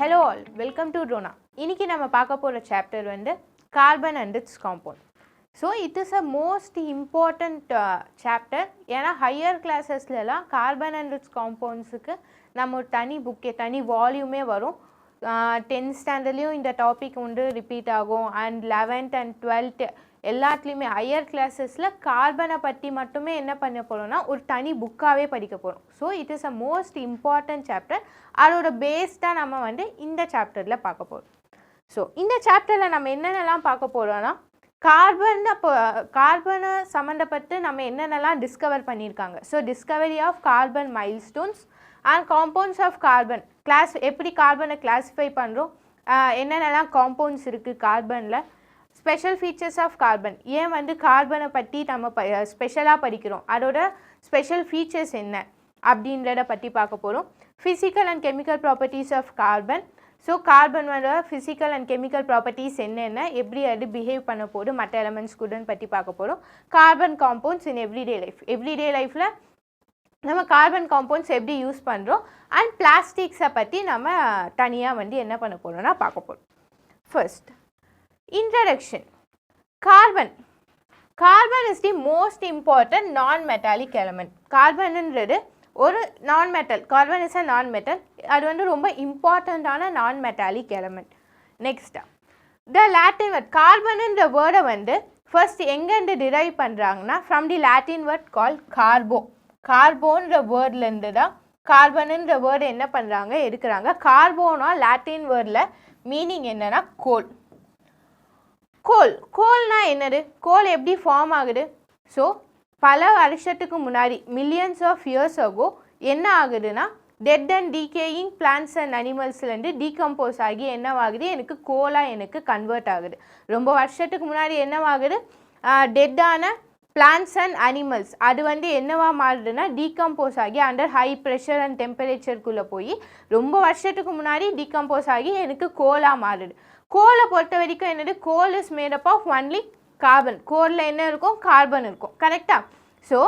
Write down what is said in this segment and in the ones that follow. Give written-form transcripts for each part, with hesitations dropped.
Hello all, welcome to Drona. இன்னைக்கு நம்ம பார்க்க போற chapter வந்து carbon and its compound. So it is a most important chapter. ஏன்னா higher classesல எல்லாம் carbon and its compoundsக்கு நம்ம ஒரு தனி book தனி volume வரும். 10th standardலயும் இந்த டாபிக் வந்து ரிப்பீட் ஆகும் and 11th and 12th எல்லாத்துலயுமே ஹையர் கிளாஸஸ்ல கார்பனை பற்றி மட்டுமே என்ன பண்ண போறோம்னா ஒரு தனி புக்காவே படிக்க போறோம். So it is a most important chapter. அதோட பேஸ் தான் நம்ம வந்து இந்த சாப்டர்ல பார்க்க போறோம். ஸோ இந்த சாப்டர்ல நம்ம என்னென்னலாம் பார்க்க போறோம்னா கார்பனை சம்மந்தப்பட்டு நம்ம என்னென்னலாம் டிஸ்கவர் பண்ணியிருக்காங்க. So discovery of carbon milestones and compounds of carbon class எப்படி கார்பனை கிளாஸிஃபை பண்ணுறோம், என்னென்னலாம் காம்பவுண்ட்ஸ் இருக்குது கார்பனில், ஸ்பெஷல் ஃபீச்சர்ஸ் ஆஃப் கார்பன் ஏன் வந்து கார்பனை பற்றி நம்ம ஸ்பெஷலாக படிக்கிறோம், அதோட ஸ்பெஷல் ஃபீச்சர்ஸ் என்ன அப்படின்றத பற்றி பார்க்க போகிறோம். Physical and chemical properties of carbon. So கார்பனோட ஃபிசிக்கல் அண்ட் கெமிக்கல் ப்ராப்பர்ட்டிஸ் என்னென்ன, எப்படி அது பிஹேவ் பண்ண போது மற்ற எலமெண்ட்ஸ் கூட பற்றி பார்க்க போகிறோம். கார்பன் காம்பவுண்ட்ஸ் இன் எவ்ரிடே லைஃப்பில் நம்ம கார்பன் காம்பவுண்ட்ஸ் எப்படி யூஸ் பண்ணுறோம் அண்ட் பிளாஸ்டிக்ஸை பற்றி நம்ம தனியாக வந்து என்ன பண்ண போகிறோம்னா பார்க்க போகிறோம். First introduction. Carbon is the most important non-metallic element. Carbon என்றது ஒரு non-metal. Carbon is a non-metal. அது வந்து ரொம்ப இம்பார்ட்டண்ட்டான non-metallic element. Next, the Latin word carbon என்ற வேர்டை வந்து ஃபர்ஸ்ட் எங்கேருந்து டிரைவ் பண்ணுறாங்கன்னா from the Latin word called carbo. கார்போன்ற வேர்ட்லேருந்து தான் கார்பனுன்ற வேர்டு என்ன பண்ணுறாங்க எடுக்கிறாங்க. கார்போனா லாட்டின் வேர்டில் மீனிங் என்னன்னா கோல். கோல்னா என்னது, கோல் எப்படி ஃபார்ம் ஆகுது. ஸோ பல வருஷத்துக்கு முன்னாடி மில்லியன்ஸ் ஆஃப் இயர்ஸ் ஆகோ என்ன ஆகுதுன்னா dead and decaying plants and அனிமல்ஸ்லேருந்து டீகம்போஸ் ஆகி என்னவாகுது எனக்கு கோலாக எனக்கு கன்வெர்ட் ஆகுது. ரொம்ப வருஷத்துக்கு முன்னாடி என்னவாகுது, டெட்டான பிளான்ட்ஸ் அண்ட் அனிமல்ஸ் அது வந்து என்னவா மாறுதுன்னா டீகம்போஸ் ஆகி அண்டர் ஹை ப்ரெஷர் அண்ட் டெம்பரேச்சருக்குள்ளே போய் ரொம்ப வருஷத்துக்கு முன்னாடி டீகம்போஸ் ஆகி எனக்கு கோலாக மாறுது. கோலை பொறுத்த வரைக்கும் என்னது, coal is made up of only carbon. கோலில் என்ன இருக்கும், கார்பன் இருக்கும், கரெக்டாக. ஸோ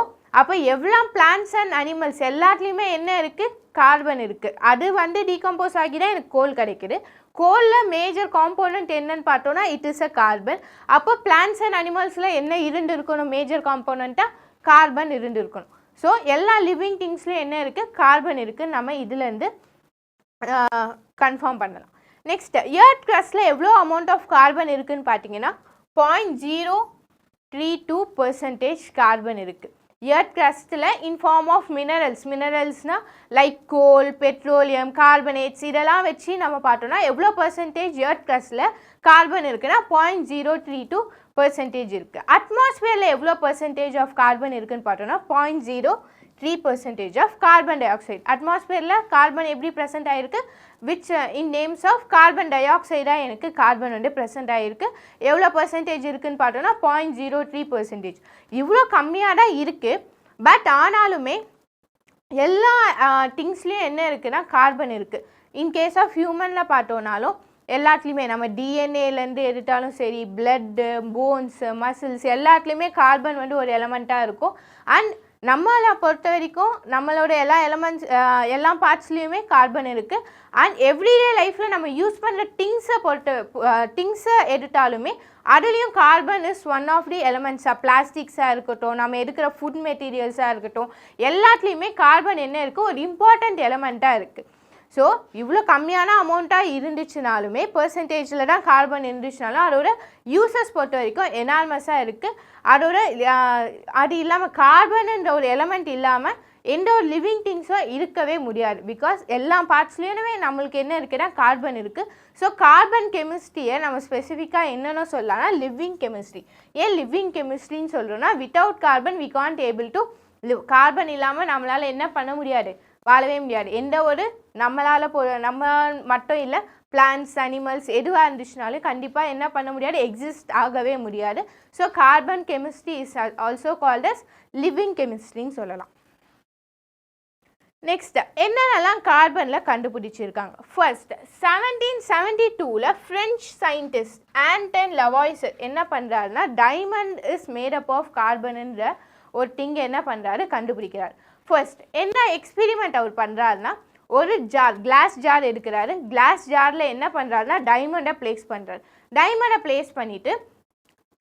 அப்போ எவ்வளோ பிளான்ட்ஸ் அண்ட் அனிமல்ஸ் எல்லாத்துலேயுமே என்ன இருக்குது, கார்பன் இருக்குது. அது வந்து டீகம்போஸ் ஆகி தான் எனக்கு கோல் கிடைக்குது. கோலில் மேஜர் காம்போனன்ட் என்னன்னு பார்த்தோன்னா இட் இஸ் அ கார்பன். அப்போ பிளான்ட்ஸ் அண்ட் அனிமல்ஸில் என்ன இருந்து இருக்கணும், மேஜர் காம்போனண்ட்டாக கார்பன் இருந்து இருக்கணும். ஸோ எல்லா லிவிங் திங்ஸ்லேயும் என்ன இருக்குது, கார்பன் இருக்குது. நம்ம இதுலேருந்து கன்ஃபார்ம் பண்ணலாம். நெக்ஸ்ட், எர்த் க்ரஸ்ட்டில் எவ்வளோ அமௌண்ட் ஆஃப் கார்பன் இருக்குதுன்னு பார்த்தீங்கன்னா 0.032% கார்பன் இருக்குது எர்த் க்ரஸ்ட்டில் இன் ஃபார்ம் ஆஃப் மினரல்ஸ்னால் லைக் கோல், பெட்ரோலியம், கார்பனேட்ஸ் இதெல்லாம் வச்சு நம்ம பார்த்தோன்னா எவ்வளோ பர்சன்டேஜ் எர்த் க்ரஸ்ட்டில் கார்பன் இருக்குன்னா 0.032% இருக்குது. அட்மாஸ்பியரில் எவ்வளோ பர்சன்டேஜ் ஆஃப் கார்பன் இருக்குதுன்னு பார்த்தோன்னா 0.03% ஆஃப் கார்பன் டை ஆக்சைடு. அட்மாஸ்பியரில் கார்பன் எப்படி ப்ரெசென்ட் ஆகிருக்கு, which in names of carbon டை ஆக்சைடாக எனக்கு கார்பன் வந்து ப்ரெசென்ட் ஆகிருக்கு. எவ்வளோ பர்சன்டேஜ் இருக்குதுன்னு பார்த்தோன்னா 0.03%. இவ்வளோ கம்மியாக தான் இருக்குது. பட் ஆனாலுமே எல்லா திங்ஸ்லேயும் என்ன இருக்குன்னா கார்பன் இருக்குது. இன்கேஸ் ஆஃப் ஹியூமனில் பார்த்தோன்னாலும் எல்லாத்துலேயுமே நம்ம டிஎன்ஏலேருந்து எடுத்தாலும் சரி, பிளட்டு, போன்ஸு, மசில்ஸ் எல்லாத்துலேயுமே கார்பன் வந்து ஒரு எலமெண்ட்டாக இருக்கும். அண்ட் நம்மளை பொறுத்த வரைக்கும் நம்மளோட எல்லா எலமெண்ட்ஸ் எல்லா பார்ட்ஸ்லேயுமே கார்பன் இருக்குது. அண்ட் எவ்ரிடே லைஃப்பில் நம்ம யூஸ் பண்ணுற திங்ஸை எடுத்தாலுமே அதுலேயும் carbon is one of the எலமெண்ட்ஸாக, பிளாஸ்டிக்ஸாக இருக்கட்டும், நம்ம எடுக்கிற ஃபுட் மெட்டீரியல்ஸாக இருக்கட்டும், எல்லாத்துலேயுமே கார்பன் என்ன இருக்குது, ஒரு இம்பார்ட்டண்ட் எலமெண்ட்டாக இருக்குது. ஸோ இவ்வளோ கம்மியான அமௌண்ட்டாக இருந்துச்சுனாலுமே பர்சன்டேஜில் தான் கார்பன் இருந்துச்சுனாலும் அதோட யூசஸ் பொறுத்த வரைக்கும் எனார்மஸாக இருக்குது. அதோட அது இல்லாமல் கார்பன்ன்ற ஒரு எலமெண்ட் இல்லாமல் எந்த ஒரு லிவிங் திங்ஸும் இருக்கவே முடியாது. பிகாஸ் எல்லா பார்ட்ஸ்லேயுமே நம்மளுக்கு என்ன இருக்குன்னா கார்பன் இருக்குது. ஸோ கார்பன் கெமிஸ்ட்ரியை நம்ம ஸ்பெசிஃபிக்காக என்னென்ன சொல்லலாம்னா லிவிங் கெமிஸ்ட்ரி. ஏன் லிவிங் கெமிஸ்ட்ரின்னு சொல்கிறோன்னா without carbon we can't able to live. Carbon இல்லாமல் நம்மளால் என்ன பண்ண முடியாது, வாழவே முடியாது. எந்த ஒரு நம்மளால் நம்ம மட்டும் இல்லை, பிளான்ட்ஸ், அனிமல்ஸ் எதுவாக இருந்துச்சுனாலும் கண்டிப்பாக என்ன பண்ண முடியாது, எக்ஸிஸ்ட் ஆகவே முடியாது. So carbon chemistry is also called as living கெமிஸ்ட்ரின்னு சொல்லலாம். நெக்ஸ்ட், என்னென்னலாம் கார்பனில் கண்டுபிடிச்சிருக்காங்க. First 1772 French scientist Antoine Lavoisier என்ன பண்ணுறாருன்னா diamond is made up of கார்பன்ன்ற ஒரு திங் என்ன பண்ணுறாரு கண்டுபிடிக்கிறார். ஃபர்ஸ்ட் என்ன எக்ஸ்பெரிமெண்ட் அவர் பண்ணுறாருன்னா ஒரு ஜார் கிளாஸ் ஜார் எடுக்கிறாரு. கிளாஸ் ஜாரில் என்ன பண்ணுறாருன்னா டைமண்டை ப்ளேஸ் பண்ணுறாரு. டைமண்டை ப்ளேஸ் பண்ணிவிட்டு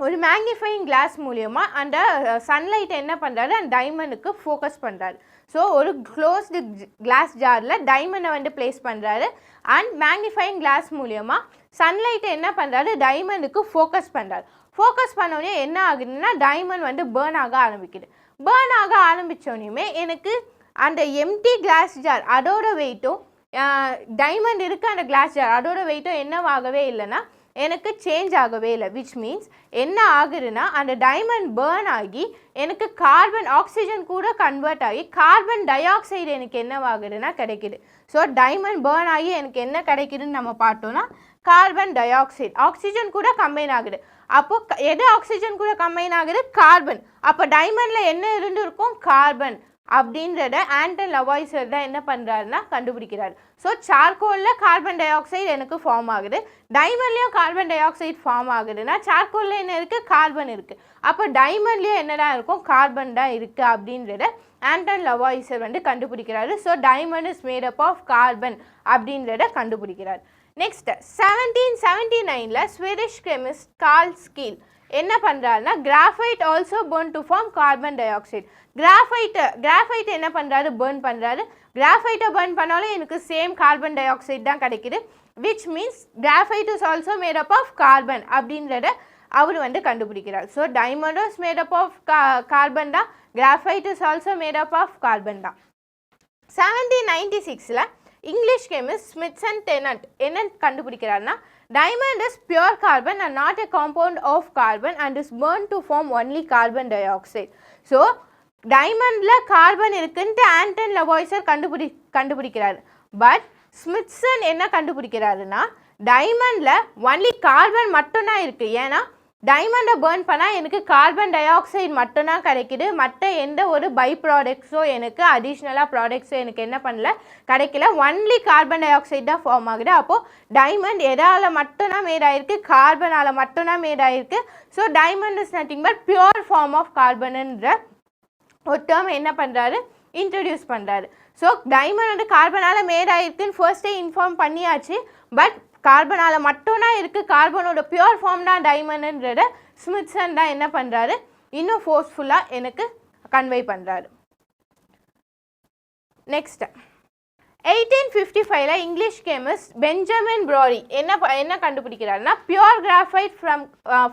ஒரு மேக்னிஃபையிங் கிளாஸ் மூலியமா அந்த சன்லைட்டை என்ன பண்ணுறாரு அந்த டைமண்டுக்கு ஃபோக்கஸ் பண்ணுறாரு. ஸோ ஒரு க்ளோஸ்டு கிளாஸ் ஜாரில் டைமண்டை வந்து ப்ளேஸ் பண்ணுறாரு அண்ட் மேக்னிஃபையிங் கிளாஸ் மூலியமா சன்லைட்டை என்ன பண்ணுறாரு டைமண்டுக்கு ஃபோக்கஸ் பண்ணுறாரு. ஃபோக்கஸ் பண்ணோடனே என்ன ஆகுதுன்னா டைமண்ட் வந்து பேர்ன் ஆக ஆரம்பிக்குது. பேர்ன் ஆக ஆரம்பித்தோடனே எனக்கு அந்த எம்டி கிளாஸ் ஜார் அதோட வெயிட்டும் டைமண்ட் இருக்குது அந்த கிளாஸ் ஜார் அதோட வெயிட்டும் என்னவாகவே இல்லைன்னா எனக்கு சேஞ்ச் ஆகவே இல்லை. விச் மீன்ஸ் என்ன ஆகுதுன்னா அந்த டைமண்ட் பேர்ன் ஆகி எனக்கு கார்பன் ஆக்சிஜன் கூட கன்வெர்ட் ஆகி கார்பன் டை ஆக்சைடு எனக்கு என்னவாகுதுன்னா கிடைக்குது. ஸோ டைமண்ட் பேர்ன் ஆகி எனக்கு என்ன கிடைக்குதுன்னு நம்ம பார்த்தோன்னா கார்பன் டை ஆக்சைடு ஆக்சிஜன் கூட கம்பைன் ஆகுது. அப்போது எது ஆக்சிஜன் கூட கம்பைன் ஆகுது கார்பன். அப்போ டைமண்டில் என்ன இருந்திருக்கும் கார்பன் அப்படின்றத ஆண்டன் லவாய்சர் தான் என்ன பண்ணுறாருன்னா கண்டுபிடிக்கிறாரு. ஸோ சார்கோலில் கார்பன் டை ஆக்சைடு எனக்கு ஃபார்ம் ஆகுது, டைமண்ட்லேயும் கார்பன் டை ஆக்சைடு ஃபார்ம் ஆகுதுன்னா சார்கோலில் என்ன இருக்குது கார்பன் இருக்குது. அப்போ டைமண்ட்லேயும் என்னடா இருக்கும் கார்பன் தான் இருக்குது அப்படின்றத ஆண்டன் லவாய்சர் வந்து கண்டுபிடிக்கிறாரு. So diamond is made up of carbon அப்படின்றத கண்டுபிடிக்கிறார். Next 1779 Swedish chemist Carl Scheele என்ன பண்ணுறாருன்னா graphite also burn to form carbon dioxide. Graphite என்ன பண்ணுறாரு பர்ன் பண்ணுறாரு. கிராஃபைட்டை பர்ன் பண்ணாலும் எனக்கு சேம் கார்பன் டை ஆக்சைடு தான் கிடைக்குது. Which means graphite is also made up of carbon அப்படின்றத அவர் வந்து கண்டுபிடிக்கிறார். ஸோ டைமண்டும் is made up of carbon தான், graphite is also made up of carbon தான். 1796 இங்கிலீஷ் கெமிஸ்ட் ஸ்மித்சன் டெனன்ட் என்ன கண்டுபிடிக்கிறாருன்னா diamond is pure carbon and not a compound of carbon and is burned to form only carbon dioxide. So diamondல carbon இருக்குன்ட்டு Antoine லவாய்சர் கண்டுபிடிக்கிறாரு. But ஸ்மித்சன் என்ன கண்டுபிடிக்கிறாருன்னா டைமண்டில் only carbon மட்டும்தான் இருக்குது. ஏன்னா டைமண்டை burn பண்ணால் எனக்கு கார்பன் டை ஆக்சைடு மட்டும்தான் கிடைக்கிது. மற்ற எந்த ஒரு பை ப்ராடக்ட்ஸோ எனக்கு அடிஷ்னலாக ப்ராடக்ட்ஸோ எனக்கு என்ன பண்ணல கிடைக்கல. ஒன்லி கார்பன் டை ஆக்சைடு தான் ஃபார்ம் ஆகுது. அப்போது டைமண்ட் எதால் மட்டும்தான் மேட் ஆகிருக்கு கார்பனால் மட்டும்தான் மேட் ஆகிருக்கு. So diamond is nothing but pure form of கார்பனுன்ற ஒரு டேர்ம் என்ன பண்ணுறாரு இன்ட்ரடியூஸ் பண்ணுறாரு. ஸோ டைமண்ட் வந்து கார்பனால் மேட் ஆகிருக்குன்னு ஃபர்ஸ்டே இன்ஃபார்ம் பண்ணியாச்சு. பட் கார்பனால் மட்டும்தான் இருக்குது, கார்பனோட பியூர் ஃபார்ம் தான் டைமண்டுன்றத ஸ்மித்சன் தான் என்ன பண்ணுறாரு இன்னும் ஃபோர்ஸ்ஃபுல்லாக எனக்கு கன்வே பண்ணுறாரு. Next 1855 English chemist Benjamin Brodie என்ன கண்டுபிடிக்கிறாருன்னா pure graphite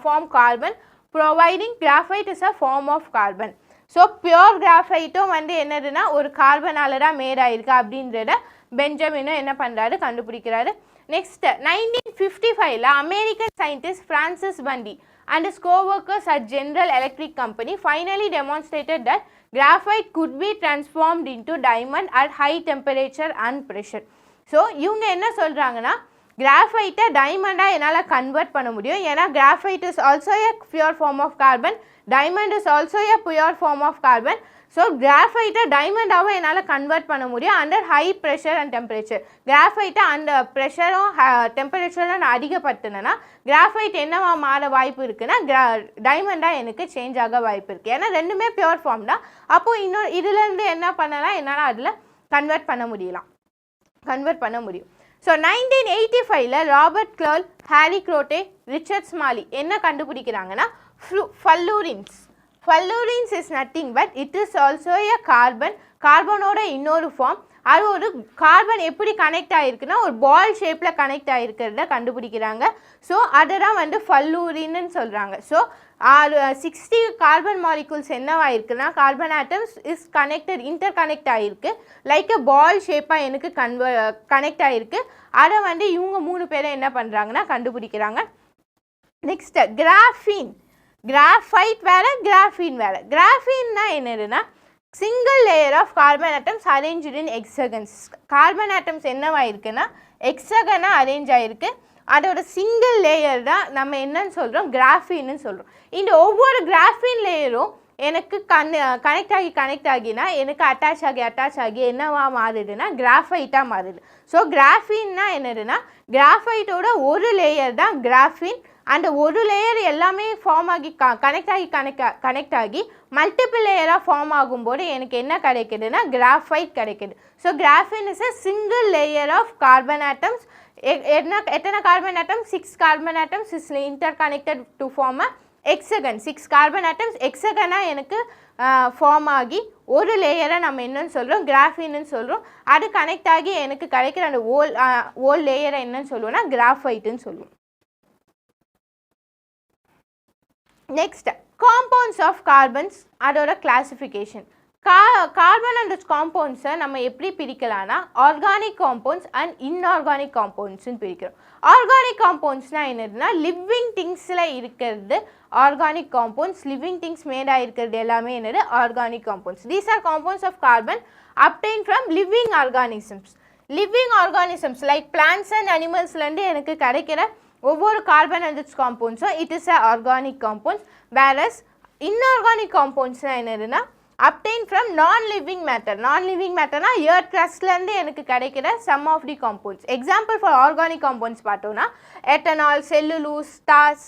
form carbon providing graphite is a form of carbon. So pure கிராஃபைட்டும் வந்து என்னதுன்னா ஒரு கார்பனால் தான் மேட் ஆகிருக்கு அப்படின்றத பெஞ்சமினும் என்ன பண்ணுறாரு கண்டுபிடிக்கிறாரு. நெக்ஸ்ட் 1955 அமெரிக்கன் சயின்டிஸ்ட் ஃப்ரான்சிஸ் பண்டி and his co-workers at General Electric Company finally demonstrated that graphite could be transformed into diamond at high temperature and pressure. So இவங்க என்ன சொல்கிறாங்கன்னா கிராஃபைட்டை டைமண்டாக என்னால் கன்வெர்ட் பண்ண முடியும். ஏன்னா graphite is also a pure form of carbon, diamond is also a pure form of carbon. So கிராஃபைட்டை டைமண்டாகவும் என்னால் கன்வெர்ட் பண்ண முடியும் under high pressure and temperature. கிராஃபைட்டை அந்த ப்ரெஷரும் டெம்பரேச்சரும் நான் அதிகப்படுத்தினேன்னா கிராஃபைட் என்னவா மாற வாய்ப்பு இருக்குன்னா டைமண்டாக எனக்கு சேஞ்ச் ஆக வாய்ப்பு இருக்குது. ஏன்னா ரெண்டுமே பியூர் ஃபார்ம் தான். அப்போது இன்னொரு இதுலேருந்து என்ன பண்ணலாம் என்னால் அதில் கன்வெர்ட் பண்ண முடியும். So 1985 Robert Curl, Harry Kroto, Richard Smalley என்ன கண்டுபிடிக்கிறாங்கன்னா fullerenes is nothing but it is also a கார்பனோட இன்னொரு ஃபார்ம். அது ஒரு கார்பன் எப்படி கனெக்ட் ஆகிருக்குன்னா ஒரு பால் ஷேப்பில் கனெக்ட் ஆகிருக்கிறத கண்டுபிடிக்கிறாங்க. ஸோ அதை தான் வந்து ஃபல்லூரின்னு சொல்கிறாங்க. ஸோ 60 கார்பன் மாலிகூல்ஸ் என்னவாயிருக்குன்னா carbon atoms is interconnect ஆகிருக்கு லைக் அ பால் ஷேப்பாக எனக்கு கனெக்ட் ஆகிருக்கு. அதை வந்து இவங்க 3 பேரை என்ன பண்ணுறாங்கன்னா கண்டுபிடிக்கிறாங்க. நெக்ஸ்ட் கிராஃபைட் வேறு, கிராஃபீன் வேறு. கிராஃபீன்னா என்னதுன்னா single layer of carbon atoms arranged in hexagons. Carbon atoms என்னவாயிருக்குன்னா எக்ஸகனாக அரேஞ்ச் ஆகிருக்கு. அதோட சிங்கிள் லேயர் தான் நம்ம என்னன்னு சொல்கிறோம் கிராஃபீன்னு சொல்கிறோம். இந்த ஒவ்வொரு கிராஃபீன் லேயரும் எனக்கு கனெக்ட் ஆகினா எனக்கு அட்டாச் ஆகி என்னவா மாறுதுன்னா கிராஃபைட்டாக மாறுது. ஸோ கிராஃபீன்னா என்னதுன்னா கிராஃபைட்டோட ஒரு லேயர் தான் கிராஃபின். அந்த ஒரு லேயர் எல்லாமே ஃபார்ம் ஆகி கனெக்ட் ஆகி மல்டிபிள் லேயராக ஃபார்ம் ஆகும்போது எனக்கு என்ன கிடைக்குதுன்னா கிராஃபைட் கிடைக்குது. So graphene is a single layer of carbon atoms. எத்தனை carbon atoms? 6 carbon atoms is interconnected to form a hexagon. 6 carbon atoms எக்ஸகனாக எனக்கு ஃபார்ம் ஆகி ஒரு லேயரை நம்ம என்னன்னு சொல்கிறோம்? கிராஃபின்னு சொல்கிறோம். அது கனெக்ட் ஆகி எனக்கு கிடைக்கிற அந்த ஓல் லேயரை என்னன்னு சொல்லுவோம்னா கிராஃபைட்டுன்னு சொல்லுவோம். நெக்ஸ்ட் காம்பவுண்ட்ஸ் ஆஃப் கார்பன்ஸ், அதோட கிளாசிஃபிகேஷன். கார்பன் அண்ட் காம்பவுண்ட்ஸை நம்ம எப்படி பிரிக்கலாம்னா ஆர்கானிக் காம்பவுண்ட்ஸ் அண்ட் இன்ஆர்கானிக் காம்பவுண்ட்ஸ்ன்னு பிரிக்கிறோம். ஆர்கானிக் காம்பவுண்ட்ஸ்னால் என்னதுன்னா லிவிங் திங்ஸில் இருக்கிறது ஆர்கானிக் காம்பவுண்ட்ஸ். லிவிங் திங்ஸ் மேடாக இருக்கிறது எல்லாமே என்னது organic compounds. These are compounds of carbon obtained from living organisms. Living organisms like plants and அனிமல்ஸ்லேருந்து எனக்கு கிடைக்கிற ஒவ்வொரு கார்பன் அண்ட் காம்பவுண்ட்ஸும் it is a organic compounds. Whereas inorganic காம்பவுண்ட்ஸ்னால் என்னதுன்னா obtained from non-living matter. Non-living matterனா earth crustலேருந்து எனக்கு கிடைக்கிற some of the compounds. Example for organic compounds பார்த்தோன்னா ethanol, cellulose,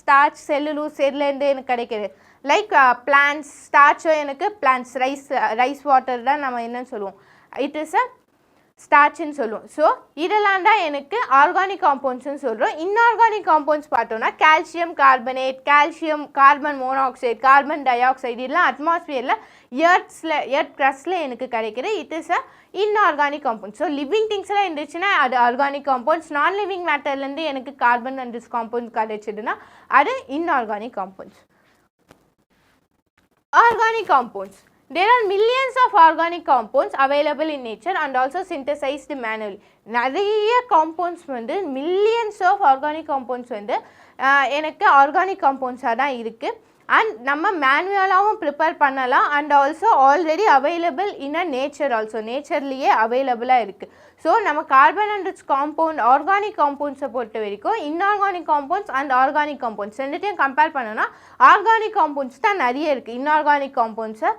starch, cellulose இதுலேருந்து எனக்கு கிடைக்கிறது. லைக் பிளான்ட்ஸ், ஸ்டார்ச்சோ எனக்கு பிளான்ட்ஸ், ரைஸ் வாட்டர் தான் நம்ம என்னன்னு சொல்லுவோம், இட் இஸ் அ ஸ்டார்ச்னு சொல்லுவோம். ஸோ இதெல்லாம் தான் எனக்கு ஆர்கானிக் காம்பவுண்ட்ஸ்னு சொல்கிறோம். இன்ஆர்கானிக் காம்பவுண்ட்ஸ் பார்த்தோன்னா calcium carbonate, calcium carbon monoxide, carbon di oxide இதெல்லாம் அட்மாஸ்பியரில் எர்த் க்ரஸ்டில் எனக்கு கிடைக்கிது. It is a inorganic compound. So living திங்ஸ்லாம் இருந்துச்சுன்னா அது ஆர்கானிக் காம்பவுண்ட்ஸ். நான் லிவிங் மேட்டர்லேருந்து எனக்கு கார்பன் அண்ட் காம்பவுண்ட் கிடைச்சிதுன்னா அது inorganic compounds. Organic compounds. There are millions of organic compounds available in nature and also synthesized manually. நிறைய compounds வந்து millions of organic compounds வந்து எனக்கு ஆர்கானிக் காம்பவுண்ட்ஸாக தான் இருக்குது. அண்ட் நம்ம மேனுவலாகவும் ப்ரிப்பேர் பண்ணலாம் and also already available in a nature also. நேச்சர்லேயே அவைலபிளாக இருக்குது. ஸோ நம்ம கார்பன் அண்ட் காம்பவுண்ட் ஆர்கானிக் காம்பவுண்ட்ஸை பொறுத்த வரைக்கும் inorganic compounds and organic compounds ரெண்டுத்தையும் கம்பேர் பண்ணோன்னா ஆர்கானிக் காம்பவுண்ட்ஸ் தான் நிறைய இருக்குது இன்ஆர்கானிக் காம்பவுண்ட்ஸை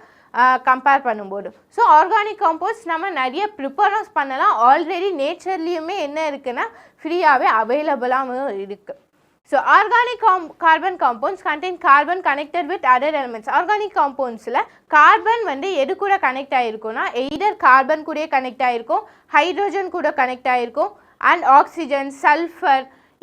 கம்பேர் பண்ணும்போது. ஸோ ஆர்கானிக் காம்பவுண்ட்ஸ் நம்ம நிறைய ப்ரிப்பேர்ஸ் பண்ணலாம். ஆல்ரெடி நேச்சர்லேயுமே என்ன இருக்குன்னா ஃப்ரீயாகவே அவைலபிளாகவும் இருக்குது. So organic carbon compounds contain carbon connected with other elements. Organic compoundsல carbon வந்து எது கூட கனெக்ட் ஆயிருக்கும்னா either carbon கூட கனெக்ட் ஆயிருக்கும், hydrogen கூட கனெக்ட் ஆயிருக்கும் and oxygen, sulfur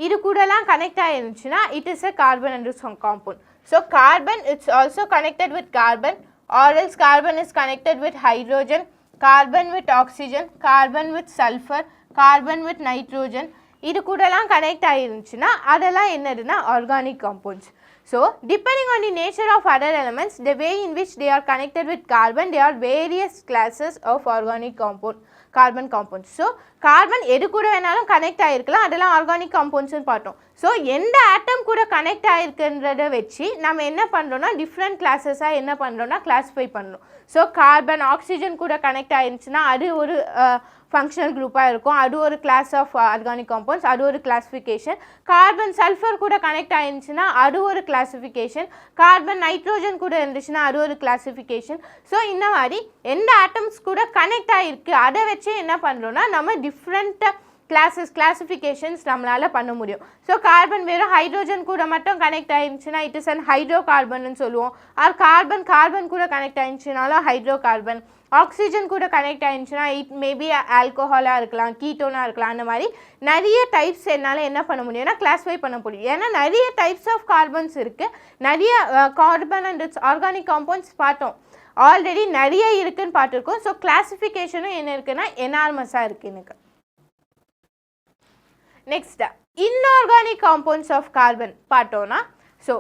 இது கூடலாம் connect ஆயிருந்துச்சுன்னா it is a carbon and compound. So carbon it's also connected with carbon or else carbon is connected with hydrogen, carbon with oxygen, carbon with sulfur, carbon with nitrogen இது கூடலாம் connect ஆயிருந்துச்சுன்னா அதெல்லாம் என்னதுன்னா organic compounds. So depending on the nature of other elements the way in which they are connected with carbon they are various classes of organic compound carbon compounds. So carbon எது கூட வேணாலும் connect ஆகிருக்கலாம், அதெல்லாம் organic காம்பவுண்ட்ஸ்னு பார்த்தோம். So எந்த ஆட்டம் கூட connect ஆகிருக்குன்றதை வச்சு நம்ம என்ன பண்ணுறோன்னா டிஃப்ரெண்ட் கிளாஸஸாக என்ன பண்ணுறோன்னா கிளாஸிஃபை பண்ணணும். ஸோ கார்பன் ஆக்சிஜன் கூட கனெக்ட் ஆயிருந்துச்சுன்னா அது ஒரு ஃபங்க்ஷனல் குரூப்பாக இருக்கும், அது ஒரு கிளாஸ் ஆஃப் ஆர்கானிக் காம்பவுண்ட்ஸ், அது ஒரு கிளாஸிஃபிகேஷன். கார்பன் சல்ஃபர் கூட கனெக்ட் ஆயிருந்துச்சுன்னா அது ஒரு கிளாஸிஃபிகேஷன். கார்பன் நைட்ரோஜன் கூட இருந்துச்சுன்னா அது ஒரு கிளாஸிஃபிகேஷன். ஸோ இந்த மாதிரி எந்த ஆட்டம்ஸ் கூட கனெக்ட் ஆகிருக்கு அதை வச்சு என்ன பண்ணுறோன்னா நம்ம டிஃப்ரெண்ட் கிளாஸிஃபிகேஷன்ஸ் நம்மளால் பண்ண முடியும். ஸோ கார்பன் வெறும் ஹைட்ரோஜன் கூட மட்டும் கனெக்ட் ஆயிருந்துச்சுன்னா இட் இஸ் அன் ஹைட்ரோ கார்பன்னு சொல்லுவோம். ஆர் கார்பன் கூட கனெக்ட் ஆயிருந்துச்சுனாலும் ஹைட்ரோ கார்பன். ஆக்சிஜன் கூட கனெக்ட் ஆயிருந்துச்சுன்னா இட் மேபி ஆல்கோஹாலாக இருக்கலாம், கீட்டோனாக இருக்கலாம். அந்த மாதிரி நிறைய டைப்ஸ் என்னால் என்ன பண்ண முடியும்னா கிளாஸிஃபை பண்ண முடியும். ஏன்னா நிறைய டைப்ஸ் ஆஃப் கார்பன்ஸ் இருக்குது. நிறைய கார்பன் அண்ட் ஆர்கானிக் காம்பவுண்ட்ஸ் பார்த்தோம், ஆல்ரெடி நிறைய இருக்குதுன்னு பார்த்துருக்கோம். ஸோ கிளாஸிஃபிகேஷனும் என்ன இருக்குன்னா எனார்மஸாக இருக்குது எனக்கு. Next inorganic compounds of carbon பார்த்தோன்னா, ஸோ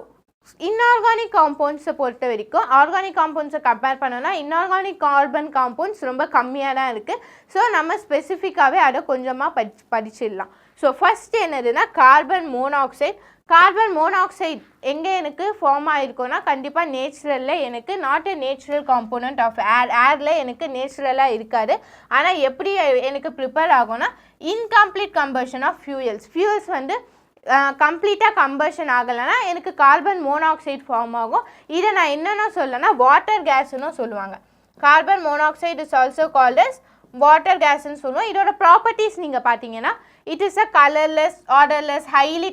இன்ஆர்கானிக் காம்பவுண்ட்ஸை பொறுத்த வரைக்கும் ஆர்கானிக் காம்பவுண்ட்ஸை கம்பேர் பண்ணோன்னா இன்ஆர்கானிக் கார்பன் காம்பவுண்ட்ஸ் ரொம்ப கம்மியாக தான் இருக்குது. ஸோ நம்ம ஸ்பெசிஃபிக்காகவே அதை கொஞ்சமாக படிச்சிடலாம். ஸோ ஃபஸ்ட் என்னதுன்னா கார்பன் மோனாக்சைடு. கார்பன் மோனாக்சைடு எங்கே எனக்கு ஃபார்ம் ஆகிருக்கும்னா கண்டிப்பாக நேச்சுரலில் எனக்கு not a natural component of ஏரில் எனக்கு நேச்சுரலாக இருக்காது. ஆனால் எப்படி எனக்கு ப்ரிப்பேர் ஆகும்னா இன்கம்ப்ளீட் கம்பஷன் ஆஃப் ஃபியூயல்ஸ் வந்து கம்ப்ளீட்டாக கம்பஷன் ஆகலைன்னா எனக்கு கார்பன் மோனாக்சைடு ஃபார்ம் ஆகும். இதை நான் என்னென்ன சொல்லனா வாட்டர் கேஸ்ன்னு சொல்லுவாங்க. Carbon monoxide is also called as water கேஸ்ன்னு சொல்லுவோம். இதோட ப்ராப்பர்ட்டிஸ் நீங்கள் பார்த்தீங்கன்னா it is a colourless, odourless, highly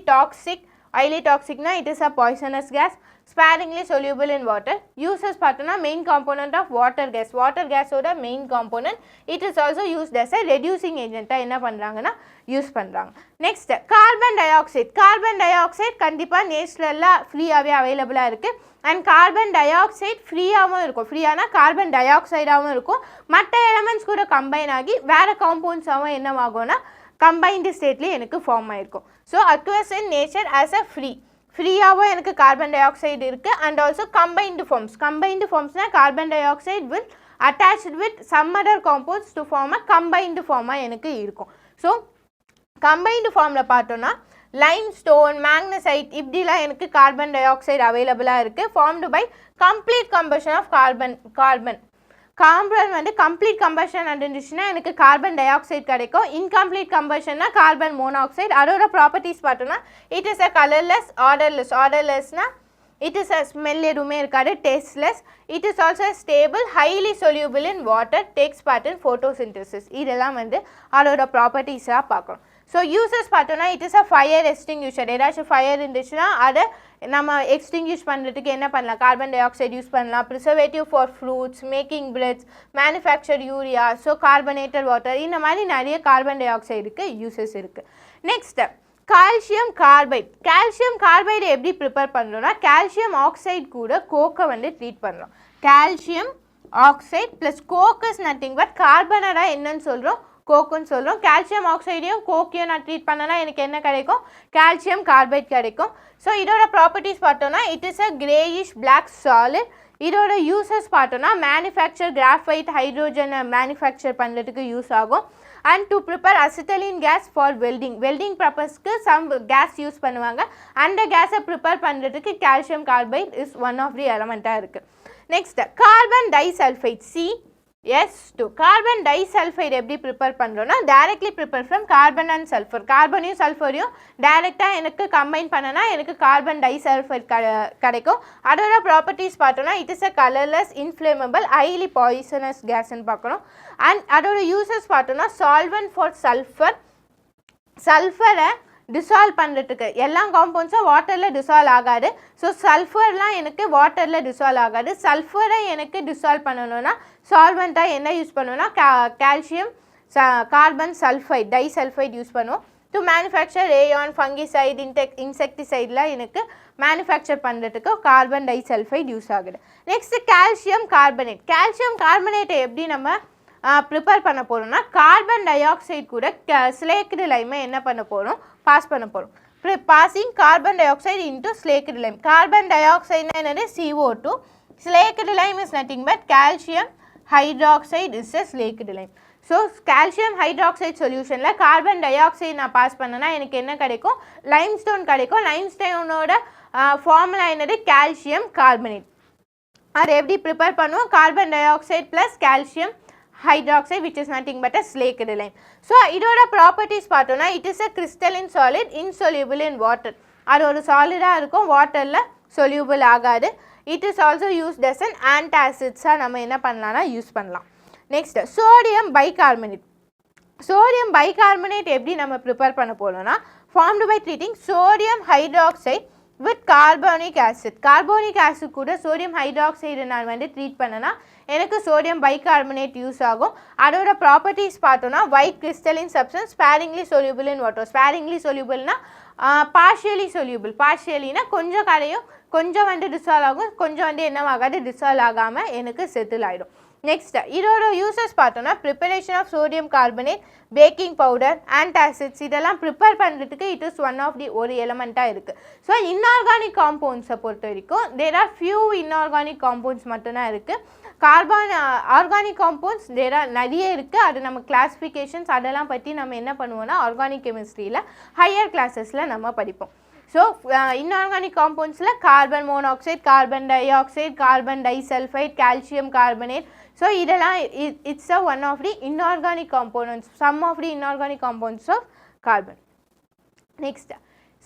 டாக்ஸிக்னா it is a poisonous gas, sparingly soluble in water. Uses பார்த்தோன்னா main component of water gas. Water gas ஓட main component. It is also used as a reducing agent. என்ன பண்ணுறாங்கன்னா use பண்ணுறாங்க. Next carbon dioxide. Carbon di oxide கண்டிப்பாக நேச்சுரலாக ஃப்ரீயாகவே அவைலபிளாக இருக்குது. அண்ட் கார்பன் டை ஆக்சைடு ஃப்ரீயாகவும் இருக்கும். ஃப்ரீயானா கார்பன் டை ஆக்சைடாகவும் இருக்கும். மற்ற எலமெண்ட்ஸ் கூட கம்பைன் ஆகி வேறு காம்பவுண்ட்ஸாகவும் என்னவாகும்னா கம்பைன்டு ஸ்டேட்லேயே எனக்கு ஃபார்ம் ஆகிருக்கும். So aqueous in nature as a ஃப்ரீயாகவும் எனக்கு கார்பன் டை ஆக்சைடு இருக்குது. அண்ட் ஆல்சோ கம்பைன்டு ஃபார்ம்ஸ்னால் carbon dioxide will attached with some other compounds to form a combined ஃபார்மாக எனக்கு இருக்கும். ஸோ கம்பைன்டு ஃபார்மில் பார்த்தோன்னா லைம்ஸ்டோன், மேக்னசைட் இப்படிலாம் எனக்கு கார்பன் டை ஆக்சைடு அவைலபிளாக இருக்குது. Formed by complete combustion of carbon வந்து கம்ப்ளீட் கம்பஷன் இருந்துச்சுன்னா எனக்கு கார்பன் டை ஆக்சைடு கிடைக்கும். இன்கம்ப்ளீட் கம்பஷன்னா கார்பன் மோனாக்சைடு. அதோட ப்ராப்பர்ட்டிஸ் பார்த்தோன்னா இட் இஸ் அ கலர்லெஸ், ஆர்டர்லெஸ்னா இட் இஸ் அ ஸ்மெல் எதுவுமே இருக்காது, tasteless. It is also stable, highly soluble in water, takes part in photosynthesis. இதெல்லாம் வந்து அதோட ப்ராப்பர்ட்டிஸாக பார்க்கணும். ஸோ யூசஸ் பார்த்தோன்னா it is a fire extinguisher. ஏதாச்சும் ஃபயர் இருந்துச்சுன்னா அதை நம்ம எக்ஸ்டிங்யூஷ் பண்ணுறதுக்கு என்ன பண்ணலாம், கார்பன் டை ஆக்சைடு யூஸ் பண்ணலாம். Preservative for fruits, making breads, manufacture urea, so carbonated water, இந்த மாதிரி நிறைய கார்பன் டை ஆக்சைடுக்கு யூசஸ் இருக்குது. நெக்ஸ்ட்டு கால்சியம் கார்பைடு எப்படி ப்ரிப்பேர் பண்ணுறோன்னா கால்சியம் ஆக்சைடு கூட கோக்கை வந்து ட்ரீட் பண்ணுறோம். Calcium oxide plus coke is nothing but கார்பனடாக என்னன்னு சொல்கிறோம், கோக்குன்னு சொல்கிறோம். கால்சியம் ஆக்சைடையும் கோக்கையும் நான் ட்ரீட் பண்ணனா எனக்கு என்ன கிடைக்கும், கால்சியம் கார்பைட் கிடைக்கும். ஸோ இதோட ப்ராப்பர்ட்டிஸ் பார்த்தோன்னா it is a greyish black solid. இதோட யூசஸ் பார்த்தோன்னா மேனுஃபேக்சர் கிராஃபைட், ஹைட்ரோஜனை மேனுஃபேக்சர் பண்ணுறதுக்கு யூஸ் ஆகும். And to prepare acetylene gas for welding பர்பஸ்க்கு சம் கேஸ் யூஸ் பண்ணுவாங்க. அந்த கேஸை ப்ரிப்பேர் பண்ணுறதுக்கு calcium carbide is one of the எலமெண்ட்டாக இருக்குது. Next carbon disulphide CS2. Carbon disulphide எப்படி ப்ரிப்பேர் பண்ணுறோன்னா directly prepare from carbon and sulphur. கார்பனையும் சல்ஃபரையும் டைரெக்டாக எனக்கு கம்பைன் பண்ணனா எனக்கு கார்பன் டைசல்ஃபைட் கிடைக்கும். அதோட ப்ராப்பர்ட்டிஸ் பார்த்தோன்னா it is a colourless, inflammable, highly poisonous கேஸ்ன்னு பார்க்கணும். அண்ட் அதோட யூசஸ் பார்த்தோன்னா சால்வெண்ட் ஃபார் சல்ஃபரை டிசால்வ் பண்ணுறதுக்கு. எல்லா காம்பவுண்ட்ஸும் வாட்டரில் டிசால்வ் ஆகாது. ஸோ சல்ஃபர்லாம் எனக்கு வாட்டரில் டிசால்வ் ஆகாது. சல்ஃபரை எனக்கு டிசால்வ் பண்ணணும்னா சால்வெண்ட்டாக என்ன யூஸ் பண்ணுவோன்னா calcium carbon sulphide disulphide use பண்ணுவோம். டு மேனுஃபேக்சர் ரேயான், ஃபங்கிசைட், இன்செக்டிசைட்லாம் எனக்கு மேனுஃபேக்சர் பண்ணுறதுக்கு கார்பன் டைசல்ஃபைட் யூஸ் ஆகுது. நெக்ஸ்ட்டு கால்சியம் கார்பனேட்டை எப்படி நம்ம ப்ரிப்பேர் பண்ண போகிறோம்னா கார்பன் டை ஆக்சைடு கூட ஸ்லேக்டு லைமை என்ன பண்ண போகிறோம், பாஸ் பண்ண போகிறோம். Passing carbon dioxide into slaked lime. Carbon டை ஆக்சைடுனா என்னது, CO2. Slaked lime is nothing but calcium hydroxide is a slaked lime. So calcium hydroxide சொல்யூஷனில் கார்பன் டை ஆக்சைடு நான் பாஸ் பண்ணேன்னா எனக்கு என்ன கிடைக்கும், லைம்ஸ்டோன் கிடைக்கும். லைம்ஸ்டோனோட ஃபார்முலா என்னது, கால்சியம் கார்பனேட். அதை எப்படி ப்ரிப்பேர் பண்ணுவோம், carbon dioxide plus calcium hydroxide which is nothing but a slaked lime. So இதோட ப்ராப்பர்ட்டிஸ் பார்த்தோன்னா it is a crystalline solid, insoluble in water. அது ஒரு சாலிடாக இருக்கும், வாட்டரில் சொல்யூபிள் ஆகாது. It is also used as an antacids-ஆக நம்ம என்ன பண்ணலாம்னா யூஸ் பண்ணலாம். நெக்ஸ்ட் சோடியம் பைகார்பனேட் எப்படி நம்ம ப்ரிப்பேர் பண்ண போகிறோம்னா formed by treating sodium hydroxide with carbonic acid கூட சோடியம் ஹைட்ராக்சைடு நான் வந்து ட்ரீட் பண்ணனா எனக்கு சோடியம் பைகார்பனேட் யூஸ் ஆகும். அதோட ப்ராப்பர்ட்டிஸ் பார்த்தோன்னா white crystalline substance, sparingly soluble in water. Sparingly சொல்யூபிள்னா பார்ஷியலினா கொஞ்சம் கரையும், கொஞ்சம் வந்து டிசால்வ் ஆகும், கொஞ்சம் வந்து என்னவாகாது டிசால்வ் ஆகாமல் எனக்கு செட்டில் ஆகிடும். நெக்ஸ்ட் இதோட யூசஸ் பார்த்தோன்னா preparation of sodium carbonate, baking powder, antacids இதெல்லாம் ப்ரிப்பேர் பண்ணுறதுக்கு it is one of the ஒரு எலமெண்ட்டாக இருக்குது. ஸோ இன்ஆர்கானிக் காம்பவுண்ட்ஸை பொறுத்த வரைக்கும் there are few inorganic compounds மட்டும்தான் இருக்குது. ஆர்கானிக் காம்பவுண்ட்ஸ் தேர் ஆர் நிறைய இருக்குது. அது நம்ம கிளாஸிஃபிகேஷன்ஸ் அதெல்லாம் பற்றி நம்ம என்ன பண்ணுவோம்னா ஆர்கானிக் கெமிஸ்ட்ரியில் ஹையர் கிளாஸஸில் நம்ம படிப்போம். ஸோ இன்ஆர்கானிக் காம்பவுண்ட்ஸில் carbon monoxide, carbon dioxide, carbon disulphide, calcium carbonate. So இதெல்லாம் it's a one of the inorganic compounds, some of the inorganic compounds of carbon. Next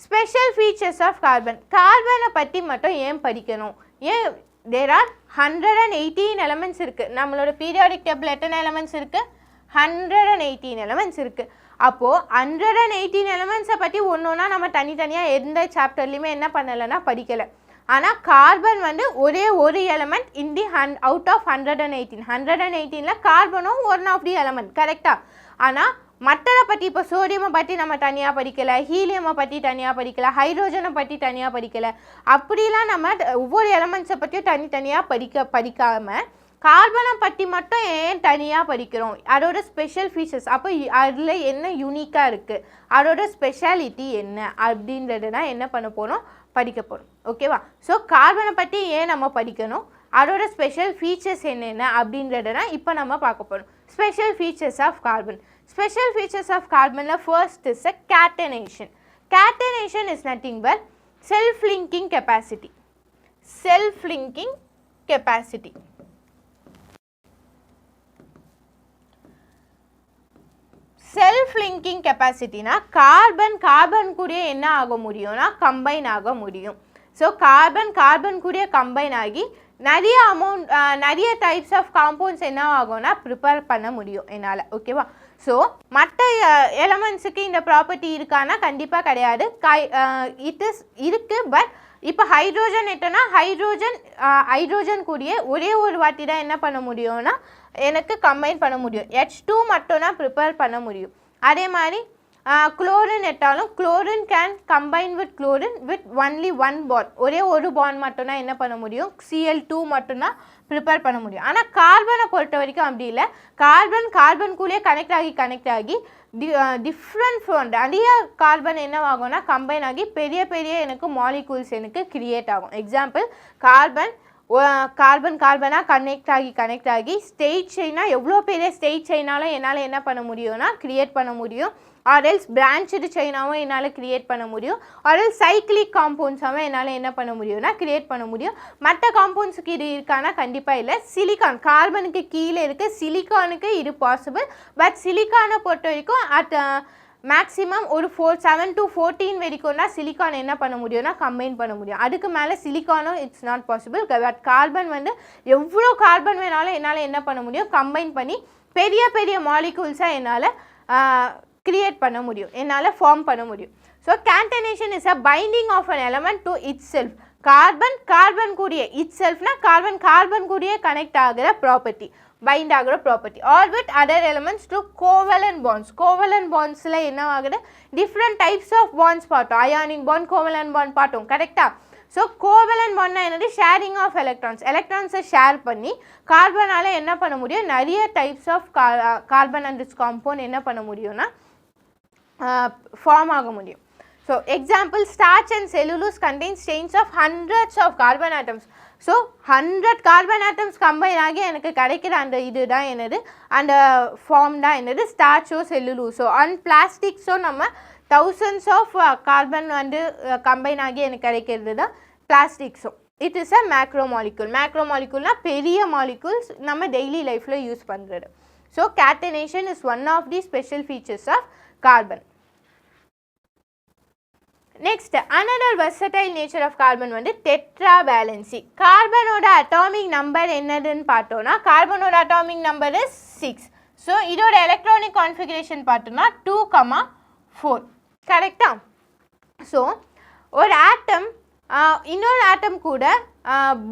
special features of carbon. கார்பனை பற்றி மட்டும் ஏன் படிக்கணும்? ஏன் there are 118 elements இருக்குது. நம்மளோட periodic table எத்தனை எலமெண்ட்ஸ் இருக்குது? 118 எலமெண்ட்ஸ் இருக்குது. அப்போது 118 எலமெண்ட்ஸை பற்றி ஒன்று ஒன்றா நம்ம தனித்தனியாக எந்த சாப்டர்லையுமே என்ன பண்ணலைன்னா படிக்கலை. ஆனால் கார்பன் வந்து ஒரே ஒரு element in the out of 118. 118ல் கார்பனும் ஒன் ஆஃப் தி எலமெண்ட், கரெக்டாக? ஆனால் மற்றதை பற்றி இப்போ சோடியமை பற்றி நம்ம தனியாக படிக்கலை, ஹீலியமை பற்றி தனியாக படிக்கலை, ஹைட்ரோஜனை பற்றி தனியாக படிக்கலை. அப்படிலாம் நம்ம ஒவ்வொரு எலமெண்ட்ஸை பற்றியும் தனித்தனியாக படிக்காமல் கார்பனை பற்றி மட்டும் ஏன் தனியாக படிக்கிறோம்? அதோட ஸ்பெஷல் ஃபீச்சர்ஸ், அப்போ அதில் என்ன யூனிக்காக இருக்குது, அதோட ஸ்பெஷாலிட்டி என்ன அப்படின்றது தான் என்ன பண்ண போகிறோம், படிக்க போகிறோம். ஓகேவா? ஸோ கார்பனை பற்றி ஏன் நம்ம படிக்கணும், அதோட ஸ்பெஷல் ஃபீச்சர்ஸ் என்னென்ன அப்படின்றத தான் இப்போ நம்ம பார்க்க போகிறோம். Special features of carbon. Special features of கார்பனில் first is a catenation. Catenation is nothing but self linking capacity. Self linking capacity. Self linking கெப்பாசிட்டினா கார்பன் கூடயே என்ன ஆக முடியும்னா கம்பைன் ஆக முடியும். ஸோ கார்பன் கூடயே கம்பைன் ஆகி நிறைய டைப்ஸ் ஆஃப் காம்பவுண்ட்ஸ் என்ன ஆகும்னா ப்ரிப்பேர் பண்ண முடியும் என்னால். ஓகேவா? ஸோ மற்ற எலமெண்ட்ஸுக்கு இந்த ப்ராப்பர்ட்டி இருக்கானா கண்டிப்பாக கிடையாது. இருக்குது. பட் இப்போ ஹைட்ரோஜன் எட்டனா ஹைட்ரோஜன் கூடயே ஒரே ஒரு வாட்டி தான் என்ன பண்ண முடியும்னா எனக்கு கம்பைன் பண்ண முடியும். H2 மட்டும் தான் ப்ரிப்பேர் பண்ண முடியும். அதே மாதிரி குளோரின் எட்டாலும் chlorine can combine with chlorine with only one bond. ஒரே ஒரு பாண்ட் மட்டும்தான் என்ன பண்ண முடியும், Cl2 மட்டும்தான் ப்ரிப்பேர் பண்ண முடியும். ஆனால் கார்பனை பொறுத்த வரைக்கும் அப்படி இல்லை. கார்பனுக்குள்ளேயே கனெக்ட் ஆகி டிஃப்ரெண்ட் ஃபாண்ட் நிறைய கார்பன் என்னவாகும்னா கம்பைன் ஆகி பெரிய எனக்கு மாலிகூல்ஸ் எனக்கு கிரியேட் ஆகும். எக்ஸாம்பிள் கார்பனாக கனெக்ட் ஆகி ஸ்டேட் செயினாக எவ்வளோ பெரிய ஸ்டேட் செயினாலும் என்னால் என்ன பண்ண முடியும்னா கிரியேட் பண்ண முடியும். ஆர்எல்ஸ் பிரான்ச்சு செயினாகவும் என்னால் கிரியேட் பண்ண முடியும். ஆர்எல்ஸ் சைக்கிளிக் காம்பவுண்ட்ஸாகவும் என்னால் என்ன பண்ண முடியும்னா கிரியேட் பண்ண முடியும். மற்ற காம்பவுண்ட்ஸுக்கு இது இருக்கானா கண்டிப்பாக இல்லை. சிலிக்கான் கார்பனுக்கு கீழே இருக்குது, சிலிக்கானுக்கு இது பாசிபிள். பட் சிலிக்கானை பொறுத்த வரைக்கும் மேக்ஸிமம் ஒரு 7 to 14 வரைக்கும் தான் சிலிக்கான் என்ன பண்ண முடியும்னா கம்பைன் பண்ண முடியும். அதுக்கு மேலே சிலிக்கானும் it's not possible. But carbon வந்து எவ்வளோ கார்பன் வேணாலும் என்னால் என்ன பண்ண முடியும், கம்பைன் பண்ணி பெரிய மாலிகூல்ஸாக என்னால் கிரியேட் பண்ண முடியும், என்னால் ஃபார்ம் பண்ண முடியும். So catenation is a binding of an element to itself. Carbon கூடிய இட் செல்ஃப்னா கார்பன் கூடிய கனெக்ட் ஆகிற ப்ராப்பர்ட்டி, பைண்ட் ஆகிற property. Or with other elements to covalent bonds. Covalent பாண்ட்ஸில் என்ன ஆகுது, டிஃப்ரெண்ட் டைப்ஸ் ஆஃப் பாண்ட்ஸ் பார்த்தோம். அயானிக் பாண்ட், கோவலன்ட் பாண்ட் பார்த்தோம், கரெக்டாக? ஸோ கோவலன்ட் பாண்ட்னா என்னது, ஷேரிங் ஆஃப் எலக்ட்ரான்ஸை ஷேர் பண்ணி கார்பனால் என்ன பண்ண முடியும், நிறைய types of carbon and its compound என்ன பண்ண முடியும்னா ஃபார்ம் ஆக முடியும். So example starch and cellulose contains chains of hundreds of carbon atoms. So 100 carbon atoms combine ஆகி எனக்கு கிடைக்கிற அந்த இது தான் என்னது, அந்த ஃபார்ம் தான் என்னது ஸ்டார்ச்சோ செல்லுலோஸோ. அண்ட் பிளாஸ்டிக்ஸோ நம்ம தௌசண்ட்ஸ் ஆஃப் கார்பன் வந்து கம்பைன் ஆகி எனக்கு கிடைக்கிறது தான் பிளாஸ்டிக்ஸோ. இட் இஸ் அ மேக்ரோமாலிகுல்னா பெரிய மாலிகுல்ஸ் நம்ம டெய்லி லைஃப்பில் யூஸ் பண்ணுறது. So catenation is one of the special features of carbon. Next another versatile nature of carbon வந்து டெட்ராவேலன்சி. கார்பனோட அட்டாமிக் நம்பர் என்னதுன்னு பார்த்தோன்னா கார்பனோட அட்டாமிக் நம்பர் இஸ் 6. ஸோ இதோட எலக்ட்ரானிக் கான்ஃபிகரேஷன் பார்த்தோன்னா 2,4, கரெக்டா? ஸோ ஒரு ஆட்டம் இன்னொரு ஆட்டம் கூட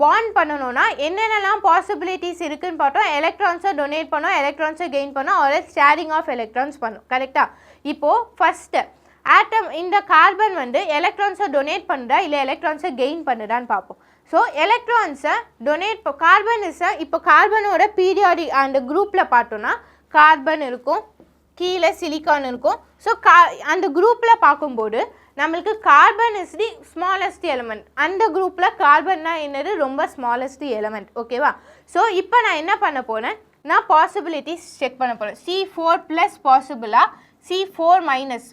பாண்ட் பண்ணணும்னா என்னென்னலாம் பாசிபிலிட்டிஸ் இருக்குதுன்னு பார்த்தோம். எலக்ட்ரான்ஸை டொனேட் பண்ணோம், எலக்ட்ரான்ஸை கெயின் பண்ணோம், ஒரு ஷேரிங் ஆஃப் எலக்ட்ரான்ஸ் பண்ணோம், கரெக்டாக? இப்போது ஃபஸ்ட்டு ஆட்டம் இந்த கார்பன் வந்து எலக்ட்ரான்ஸை டொனேட் பண்ணுறா இல்லை எலக்ட்ரான்ஸை கெயின் பண்ணுறான்னு பார்ப்போம். ஸோ எலக்ட்ரான்ஸை டொனேட் கார்பன் இப்போ கார்பனோட பீரியாடிக் அந்த குரூப்பில் பார்த்தோன்னா கார்பன் இருக்கும், கீழே சிலிக்கான் இருக்கும். ஸோ அந்த குரூப்பில் பார்க்கும்போது நம்மளுக்கு carbon is the smallest element. அந்த குரூப்பில் கார்பன்னா என்னது, ரொம்ப ஸ்மாலஸ்ட் எலமெண்ட், ஓகேவா? ஸோ இப்போ நான் என்ன பண்ண போகிறேன், நான் பாசிபிலிட்டிஸ் செக் பண்ண போகிறேன். C4+ பாசிபிளா, C4-.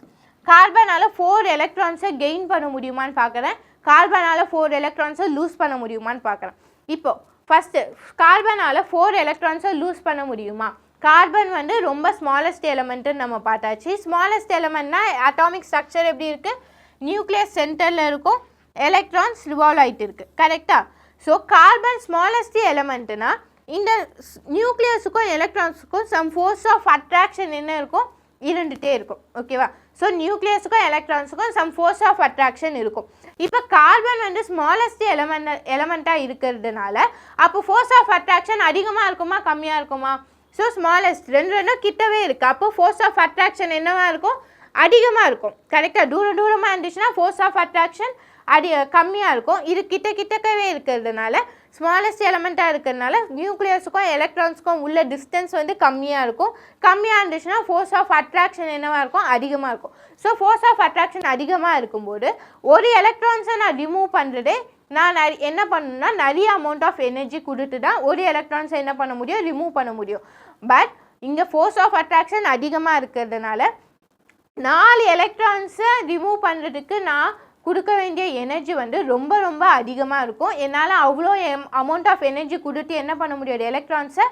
கார்பனால் 4 எலக்ட்ரான்ஸை கெயின் பண்ண முடியுமான்னு பார்க்குறேன், கார்பனால் 4 எலக்ட்ரான்ஸை லூஸ் பண்ண முடியுமான்னு பார்க்குறேன். இப்போது ஃபஸ்ட்டு கார்பனால் 4 எலக்ட்ரான்ஸை லூஸ் பண்ண முடியுமா? கார்பன் வந்து ரொம்ப ஸ்மாலஸ்ட் எலமெண்ட்டுன்னு நம்ம பார்த்தாச்சு. ஸ்மாலஸ்ட் எலமெண்ட்னா அட்டாமிக் ஸ்ட்ரக்சர் எப்படி இருக்குது, நியூக்ளியஸ் சென்டரில் இருக்கும், எலக்ட்ரான்ஸ் ரிவால்வ் ஆகிட்டு இருக்குது. கரெக்டாக? ஸோ கார்பன் ஸ்மாலஸ்ட் எலமெண்ட்டுனா இந்த நியூக்ளியஸுக்கும் எலக்ட்ரான்ஸுக்கும் சம் ஃபோர்ஸ் ஆஃப் அட்ராக்ஷன் என்ன இருக்கும், இருந்துகிட்டே இருக்கும். ஓகேவா? ஸோ நியூக்ளியஸுக்கும் எலக்ட்ரான்ஸுக்கும் சம் ஃபோர்ஸ் ஆஃப் அட்ராக்ஷன் இருக்கும். இப்போ கார்பன் வந்து ஸ்மாலஸ்ட் எலமெண்ட்டாக இருக்கிறதுனால அப்போ ஃபோர்ஸ் ஆஃப் அட்ராக்ஷன் அதிகமாக இருக்குமா கம்மியாக இருக்குமா? ஸோ ஸ்மாலஸ்ட் ரெண்டும் கிட்டவே இருக்குது. அப்போ ஃபோர்ஸ் ஆஃப் அட்ராக்ஷன் என்னவாக இருக்கும், அதிகமாக இருக்கும். கரெக்டாக? தூரமாக இருந்துச்சுன்னா ஃபோர்ஸ் ஆஃப் அட்ராக்ஷன் கம்மியாக இருக்கும். இது கிட்டக்கவே இருக்கிறதுனால ஸ்மாலஸ்ட் எலமெண்ட்டாக இருக்கிறதுனால நியூக்ளியஸுக்கும் எலக்ட்ரான்ஸுக்கும் உள்ள டிஸ்டன்ஸ் வந்து கம்மியாக இருக்கும். கம்மியாக இருந்துச்சுன்னா ஃபோர்ஸ் ஆஃப் அட்ராக்ஷன் என்னவாக இருக்கும், அதிகமாக இருக்கும். ஸோ ஃபோர்ஸ் ஆஃப் அட்ராக்ஷன் அதிகமாக இருக்கும்போது ஒரு எலக்ட்ரான்ஸை நான் ரிமூவ் பண்ணுறதே நான் என்ன பண்ணணும்னா நிறைய அமௌண்ட் ஆஃப் எனர்ஜி கொடுத்து தான் ஒரு எலக்ட்ரான்ஸை என்ன பண்ண முடியும், ரிமூவ் பண்ண முடியும். பட் இங்கே ஃபோர்ஸ் ஆஃப் அட்ராக்ஷன் அதிகமாக இருக்கிறதுனால 4 எலக்ட்ரான்ஸை ரிமூவ் பண்ணுறதுக்கு நான் கொடுக்க வேண்டிய எனர்ஜி வந்து ரொம்ப அதிகமாக இருக்கும். என்னால் அவ்வளோ அமௌண்ட் ஆஃப் எனர்ஜி கொடுத்து என்ன பண்ண முடியாது, எலக்ட்ரான்ஸை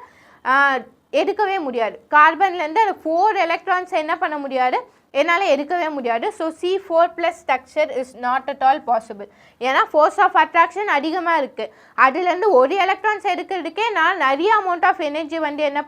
எடுக்கவே முடியாது. கார்பன்லேருந்து அந்த 4 எலக்ட்ரான்ஸை என்ன பண்ண முடியாது, என்னால் எடுக்கவே முடியாது. So C4+ structure is not at all possible. ஏன்னா ஃபோர்ஸ் ஆஃப் அட்ராக்ஷன் அதிகமாக இருக்குது. அதுலேருந்து ஒரு எலக்ட்ரான்ஸ் எடுக்கிறதுக்கே நான் நிறைய அமௌண்ட் ஆஃப் எனர்ஜி வந்து என்ன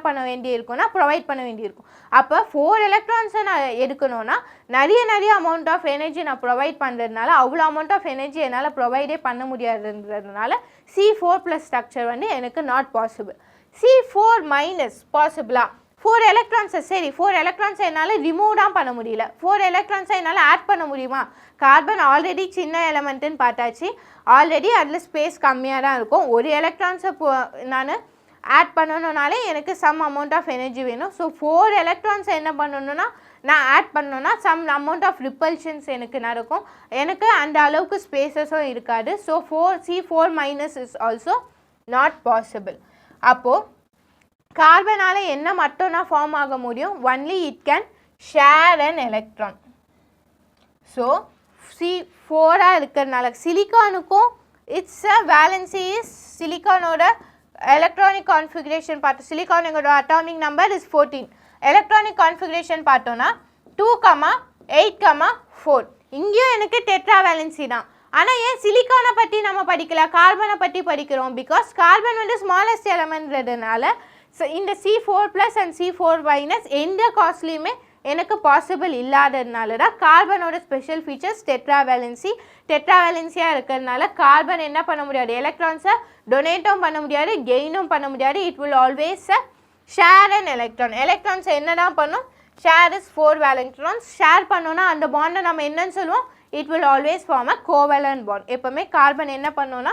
பண்ண வேண்டியிருக்கும்னா ப்ரொவைட் பண்ண வேண்டியிருக்கும். அப்போ 4 எலக்ட்ரான்ஸை நான் எடுக்கணும்னா நிறைய அமௌண்ட் ஆஃப் எனர்ஜி நான் ப்ரொவைட் பண்ணுறதுனால அவ்வளோ அமௌண்ட் ஆஃப் எனர்ஜி என்னால் ப்ரொவைடே பண்ண முடியாதுன்றதுனால C4+ ஸ்ட்ரக்சர் வந்து எனக்கு நாட் பாசிபிள். C4- பாசிபிளா? 4 எலக்ட்ரான்ஸை சரி 4 எலக்ட்ரான்ஸை என்னால் ரிமூவ் தான் பண்ண முடியல. 4 எலக்ட்ரான்ஸை என்னால் ஆட் பண்ண முடியுமா? கார்பன் ஆல்ரெடி சின்ன எலமெண்ட்டுன்னு பார்த்தாச்சு. ஆல்ரெடி அதில் ஸ்பேஸ் கம்மியாக தான் இருக்கும். ஒரு எலக்ட்ரான்ஸை நான் ஆட் பண்ணணுன்னாலே எனக்கு சம் அமௌண்ட் ஆஃப் எனர்ஜி வேணும். ஸோ 4 எலக்ட்ரான்ஸை என்ன பண்ணணுன்னா நான் ஆட் பண்ணணுன்னா சம் அமௌண்ட் ஆஃப் ரிப்பல்ஷன்ஸ் எனக்கு நடக்கும். எனக்கு அந்த அளவுக்கு ஸ்பேசஸும் இருக்காது. So C4- is also not possible. அப்போது கார்பனால் என்ன மட்டும் நான் ஃபார்ம் ஆக முடியும், only it can share an electron. So C4 இருக்கிறதுனால சிலிக்கானுக்கும் இட்ஸ் அ வேலன்சி இஸ் சிலிக்கானோட எலக்ட்ரானிக் கான்ஃபிகரேஷன் பார்த்தோம். சிலிக்கானோட atomic number is 14. Electronic configuration பார்த்தோன்னா 2,8,4. இங்கேயும் எனக்கு டெட்ரா வேலன்சி தான். ஆனால் ஏன் சிலிக்கானை பற்றி நம்ம படிக்கல, கார்பனை பற்றி படிக்கிறோம்? பிகாஸ் கார்பன் வந்து ஸ்மாலஸ்ட் எலமெண்ட்றதுனால இந்த C4+ அண்ட் C4- எந்த காஸ்ட்லேயுமே எனக்கு பாசிபிள் இல்லாததுனால தான் கார்பனோட ஸ்பெஷல் ஃபீச்சர்ஸ் டெட்ரா வேலன்சியாக இருக்கிறதுனால கார்பன் என்ன பண்ண முடியாது, எலக்ட்ரான்ஸை டொனேட்டும் பண்ண முடியாது, கெயினும் பண்ண முடியாது. It will always share an electron. எலக்ட்ரான்ஸை என்ன தான் பண்ணும், ஷேர் இஸ் 4 எலக்ட்ரான்ஸ். ஷேர் பண்ணோன்னா அந்த பாண்டை நம்ம என்னன்னு சொல்லுவோம், it will always form a covalent bond. எப்பவுமே கார்பன் என்ன பண்ணோன்னா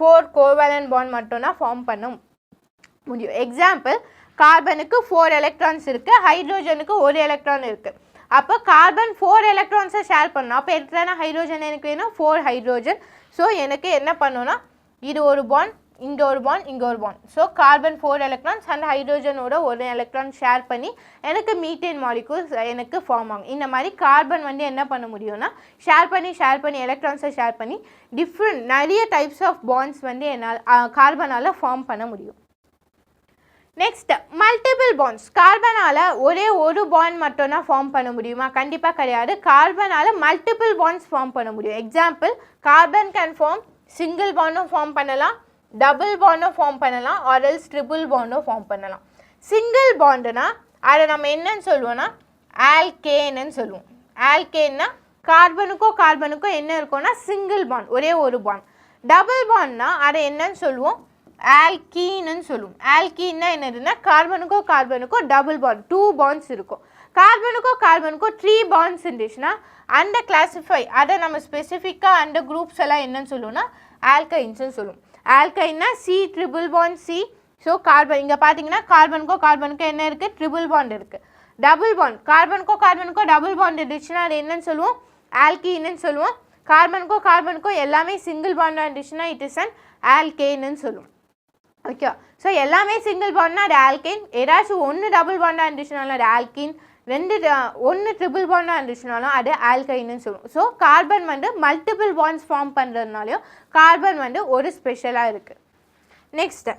4 covalent bond மட்டும்தான் ஃபார்ம் பண்ண முடியும். எக்ஸாம்பிள், கார்பனுக்கு 4 எலக்ட்ரான்ஸ் இருக்குது, ஹைட்ரோஜனுக்கு 1 எலக்ட்ரான் இருக்குது. அப்போ கார்பன் 4 எலக்ட்ரான்ஸை ஷேர் பண்ணணும். அப்போ எத்தனை ஹைட்ரோஜன் எனக்கு வேணும், 4 ஹைட்ரோஜன். ஸோ எனக்கு என்ன பண்ணணும்னா இது ஒரு பாண்ட், இங்கே ஒரு பாண்ட், இங்கே ஒரு பாண்ட். ஸோ கார்பன் 4 எலக்ட்ரான்ஸ் அந்த ஹைட்ரோஜனோட 1 எலக்ட்ரான் ஷேர் பண்ணி எனக்கு மீத்தேன் மாலிகூல்ஸ் எனக்கு ஃபார்ம் ஆகும். இந்த மாதிரி கார்பன் வந்து என்ன பண்ண முடியும்னா ஷேர் பண்ணி எலக்ட்ரான்ஸை ஷேர் பண்ணி டிஃப்ரெண்ட் நிறைய டைப்ஸ் ஆஃப் பாண்ட்ஸ் வந்து என்னால் கார்பனால் ஃபார்ம் பண்ண முடியும். Next, multiple bonds. கார்பனால் ஒரே ஒரு பாண்ட் மட்டும்தான் ஃபார்ம் பண்ண முடியுமா? கண்டிப்பாக கிடையாது. கார்பனால் மல்டிபிள் பாண்ட்ஸ் ஃபார்ம் பண்ண முடியும். Example, carbon can form single பாண்டும் ஃபார்ம் பண்ணலாம், டபுள் பாண்டும் ஃபார்ம் பண்ணலாம், ஆர் எல்ஸ் ட்ரிபிள் பாண்டும் ஃபார்ம் பண்ணலாம். சிங்கிள் பாண்டுனா அதை நம்ம என்னன்னு சொல்லுவோம்னா ஆல்கேன்னு சொல்லுவோம். ஆல்கேன்னா கார்பனுக்கும் என்ன இருக்கும்னா சிங்கிள் பாண்ட், ஒரே ஒரு பாண்ட். டபுள் பாண்ட்னா அதை என்னன்னு சொல்லுவோம், ஆல்கீன்னு சொல்லுவோம். ஆல்கீன்னா என்னதுன்னா கார்பனுக்கும் டபுள் பாண்ட் 2 பாண்ட்ஸ் இருக்கும். கார்பனுக்கும் 3 பாண்ட்ஸ் இருந்துச்சுன்னா அந்த கிளாசிஃபை அதை நம்ம ஸ்பெசிஃபிக்காக அந்த குரூப்ஸ் எல்லாம் என்னன்னு சொல்லுவோம்னா ஆல்கைன்ஸ்னு சொல்லுவோம். ஆல்கைன்னா C+C. ஸோ கார்பன் இங்கே பார்த்தீங்கன்னா கார்பனுக்கும் என்ன இருக்குது, ட்ரிபிள் பாண்ட் இருக்குது. டபுள் பாண்ட், கார்பனுக்கும் டபுள் பாண்ட் இருந்துச்சுன்னா அது என்னன்னு சொல்லுவோம், ஆல்கீன்னு சொல்லுவோம். கார்பனுக்கும் எல்லாமே சிங்கிள் பாண்டாக இருந்துச்சுன்னா இட் இஸ் அன் ஆல்கேன்னு சொல்லுவோம். ஓகே, ஸோ எல்லாமே சிங்கிள் பாண்ட்னா அது ஆல்கேன். ஏதாச்சும் ஒன்று டபுள் பாண்டாக இருந்துச்சுனாலும் அது ஆல்கின், ஒன்று ட்ரிபிள் பாண்டாக இருந்துச்சுனாலும் அது ஆல்கைன்னு சொல்லுவோம். ஸோ கார்பன் வந்து மல்டிபிள் பாண்ட்ஸ் ஃபார்ம் பண்ணுறதுனாலையும் கார்பன் வந்து ஒரு ஸ்பெஷலாக இருக்குது. Next,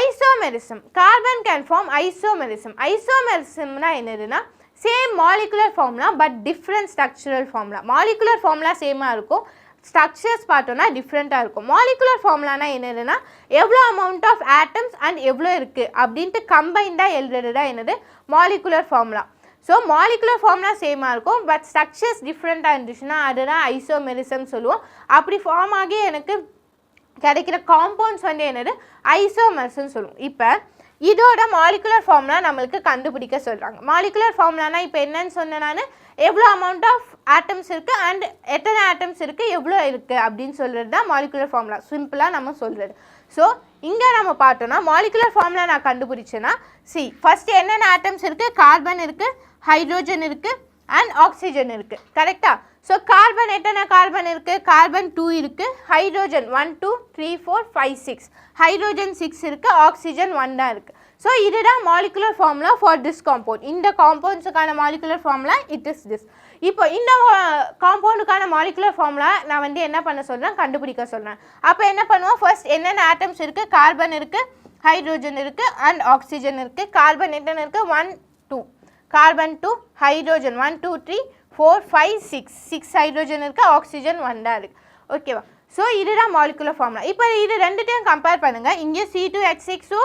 isomerism. Carbon can form isomerism. ஐசோமெரிசம்னா என்னதுன்னா same molecular formula but different structural formula. Molecular formula சேமாக இருக்கும், ஸ்ட்ரக்சர்ஸ் பார்த்தோன்னா டிஃப்ரெண்ட்டாக இருக்கும். மாலிகுலர் ஃபார்முலானா என்னதுன்னா எவ்வளோ அமௌண்ட் ஆஃப் ஆட்டம்ஸ் அண்ட் எவ்வளோ இருக்குது அப்படின்ட்டு கம்பைண்டாக எழுதுறது தான் என்னது molecular formula. So molecular formula சேமாக இருக்கும் பட் ஸ்ட்ரக்சர்ஸ் டிஃப்ரெண்ட்டாக இருந்துச்சுன்னா அதுதான் ஐசோமெரிசம் சொல்லுவோம். அப்படி ஃபார்ம் ஆகி எனக்கு கிடைக்கிற காம்பவுண்ட்ஸ் வந்து என்னது ஐசோமர்ஸ்ன்னு சொல்லுவோம். இப்போ இதோட மாலிகுலர் ஃபார்முலா நம்மளுக்கு கண்டுபிடிக்க சொல்கிறாங்க. மாலிகுலர் ஃபார்முலானா இப்போ என்னன்னு சொன்னேன் நான், எவ்வளோ அமௌண்ட் ஆஃப் ஆட்டம்ஸ் இருக்குது அண்ட் எத்தனை ஆட்டம்ஸ் இருக்குது எவ்வளோ இருக்குது அப்படின்னு சொல்கிறது தான் மாலிகுலர் ஃபார்முலா, சிம்பிளாக நம்ம சொல்கிறது. ஸோ இங்கே நம்ம பார்த்தோன்னா மாலிகுலர் ஃபார்முலா நான் கண்டுபிடிச்சேன்னா ஃபஸ்ட்டு என்னென்ன ஆட்டம்ஸ் இருக்குது, கார்பன் இருக்குது, ஹைட்ரோஜன் இருக்குது அண்ட் ஆக்சிஜன் இருக்குது, கரெக்டாக? ஸோ கார்பன் எத்தனை கார்பன் இருக்குது, கார்பன் 2 இருக்குது, ஹைட்ரோஜன் 1 2 3 4 5 6, ஹைட்ரோஜன் 6 இருக்குது, ஆக்சிஜன் 1 தான் இருக்குது. ஸோ இதுதான் molecular formula for this compound. இந்த காம்பவுண்ட்ஸுக்கான molecular formula it is this. இப்போ இந்த காம்பவுண்டுக்கான மாலிகுலர் ஃபார்முலா நான் வந்து என்ன பண்ண சொல்கிறேன், கண்டுபிடிக்க சொல்கிறேன். அப்போ என்ன பண்ணுவோம், ஃபர்ஸ்ட் என்னென்ன ஆட்டம்ஸ் இருக்குது, கார்பன் இருக்குது, ஹைட்ரோஜன் இருக்குது அண்ட் ஆக்சிஜன் இருக்குது. கார்பன் எத்தனை இருக்குது, 1 2, கார்பன் 2, ஹைட்ரோஜன் 1 2 3 4 5 6 ஹைட்ரோஜன் இருக்குது, ஆக்சிஜன் 1 தான் இருக்குது, ஓகேவா? ஸோ இதுதான் மாலிகுலர் ஃபார்முலா. இப்போ இது ரெண்டுத்தையும் கம்பேர் பண்ணுங்கள். இங்கே C2H6O,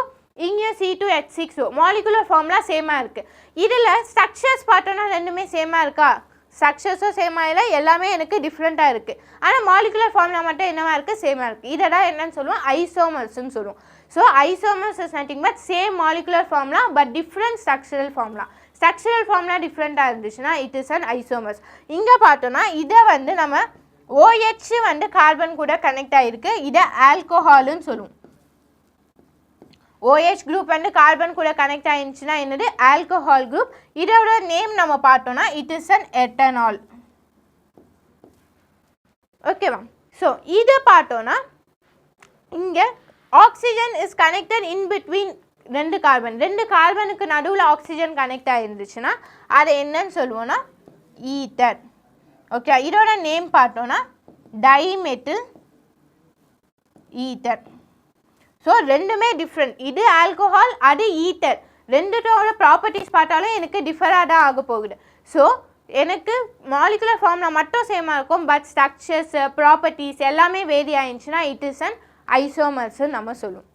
இங்கே C2H6O, மாலிகுலர் ஃபார்முலா சேமாக இருக்குது. இதில் ஸ்ட்ரக்சர்ஸ் பார்த்தோன்னா ரெண்டுமே சேமாக இருக்கா, ஸ்ட்ரக்சர்ஸும் சேமாக இல்லை, எல்லாமே எனக்கு டிஃப்ரெண்ட்டாக இருக்குது. ஆனால் மாலிகுலர் ஃபார்முலா மட்டும் என்னவா இருக்குது, சேமாக இருக்குது. இதை தான் என்னன்னு சொல்லுவோம், ஐசோமர்ஸ்ன்னு சொல்லுவோம். So isomers is nothing but same molecular formula but different structural formula. Structural formula டிஃப்ரெண்ட்டாக இருந்துச்சுன்னா இட் இஸ் அன் ஐசோமர்ஸ். இங்கே பார்த்தோன்னா இதை வந்து நம்ம OH வந்து கார்பன் கூட கனெக்ட் ஆகிருக்கு, இதை ஆல்கோஹால்னு சொல்லுவோம். OH குரூப் வந்து கார்பன் கூட கனெக்ட் ஆகிருந்துச்சுன்னா என்னது, ஆல்கோஹால் குரூப். இதோட நேம் நம்ம பார்த்தோன்னா இட் இஸ் அன் எட்டனால், ஓகேவா? ஸோ இதை பார்த்தோன்னா இங்கே oxygen is connected in between ரெண்டு கார்பனுக்கு நடுவில் ஆக்சிஜன் கனெக்ட் ஆகிருந்துச்சுன்னா அதை என்னன்னு சொல்லுவோன்னா ஈத்தர், ஓகே? இதோட நேம் பார்த்தோன்னா டைமெத்தில் ஈத்தர். ஸோ ரெண்டுமே டிஃப்ரெண்ட், இது ஆல்கோஹால் அது ஈத்தர், ரெண்டுத்தோட ப்ராப்பர்ட்டிஸ் பார்த்தாலும் எனக்கு டிஃபராக தான் ஆக போகுது. ஸோ எனக்கு மாலிகுலர் ஃபார்முலா மட்டும் சேமாக இருக்கும் பட் ஸ்ட்ரக்சர்ஸ் ப்ராப்பர்ட்டிஸ் எல்லாமே வேரி ஆயிடுச்சுன்னா இட் இஸ் அன் ஐசோமர்ஸ்ன்னு நம்ம சொல்லுவோம்.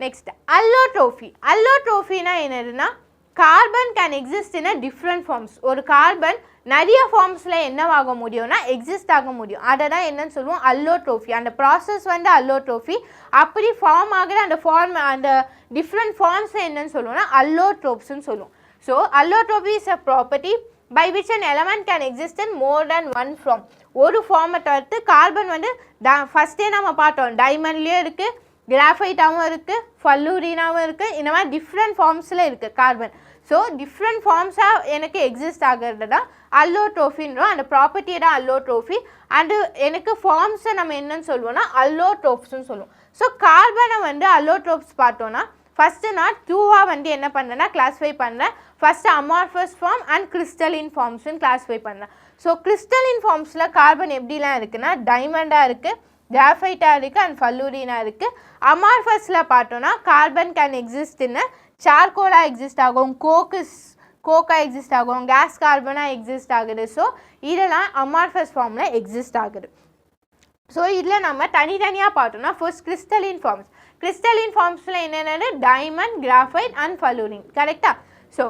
Next allotropy. அல்லோட்ரோஃபினா என்னதுன்னா carbon can exist in a different forms. ஒரு கார்பன் நிறைய ஃபார்ம்ஸில் என்னவாக முடியும்னா எக்ஸிஸ்ட் ஆக முடியும், அதை தான் என்னன்னு சொல்லுவோம், அல்லோட்ரோஃபி. அந்த ப்ராசஸ் வந்து அல்லோட்ரோஃபி. அப்படி ஃபார்ம் ஆகிற அந்த டிஃப்ரெண்ட் ஃபார்ம்ஸை என்னன்னு சொல்லுவோம்னா அல்லோட்ரோப்ஸ்ன்னு சொல்லுவோம். So allotropy is a property by which an element can exist in more than one form. ஒரு ஃபார்மை தவிர்த்து கார்பன் வந்து ஃபஸ்ட்டே நம்ம பார்த்தோம், டைமண்ட்லேயும் இருக்குது, கிராஃபைட்டாகவும் இருக்குது, ஃபல்லூரினாவும் இருக்குது, இந்த மாதிரி டிஃப்ரெண்ட் ஃபார்ம்ஸில் இருக்குது கார்பன். ஸோ டிஃப்ரெண்ட் ஃபார்ம்ஸாக எனக்கு எக்ஸிஸ்ட் ஆகிறது தான் அல்லோட்ரோஃபின்றோம், அந்த ப்ராப்பர்ட்டியை தான் அல்லோட்ரோஃபி. அண்டு எனக்கு ஃபார்ம்ஸை நம்ம என்னன்னு சொல்லுவோம்னா அல்லோட்ரோப்ஸ்ன்னு சொல்லுவோம். ஸோ கார்பனை வந்து அல்லோட்ரோப்ஸ் பார்த்தோன்னா ஃபஸ்ட்டு நான் 2ஆக வந்து என்ன பண்ணுறேன்னா கிளாஸிஃபை பண்ணுறேன். First amorphous form and crystalline ஃபார்ம்ஸ்ன்னு கிளாஸிஃபை பண்ணுறேன். ஸோ கிறிஸ்டலின் ஃபார்ம்ஸில் கார்பன் எப்படிலாம் இருக்குன்னா டைமண்டாக இருக்குது, கிராஃபைட்டாக இருக்குது அண்ட் ஃபல்லூரினாக இருக்குது. அமார்ஃபஸில் பார்த்தோன்னா கார்பன் கேன் எக்ஸிஸ்ட் இன் சார்கோலாக எக்ஸிஸ்ட் ஆகும், கோக்காக எக்ஸிஸ்ட் ஆகும், கேஸ் கார்பனாக எக்ஸிஸ்ட் ஆகுது. ஸோ இதெல்லாம் அமார்ஃபஸ் ஃபார்மில் எக்ஸிஸ்ட் ஆகுது. ஸோ இதில் நம்ம தனித்தனியாக பார்த்தோன்னா ஃபர்ஸ்ட் கிறிஸ்டலின் ஃபார்ம்ஸ். கிறிஸ்டலின் ஃபார்ம்ஸில் என்னென்ன டைமண்ட், கிராஃபைட் அண்ட் ஃபல்லூரின், கரெக்டாக? ஸோ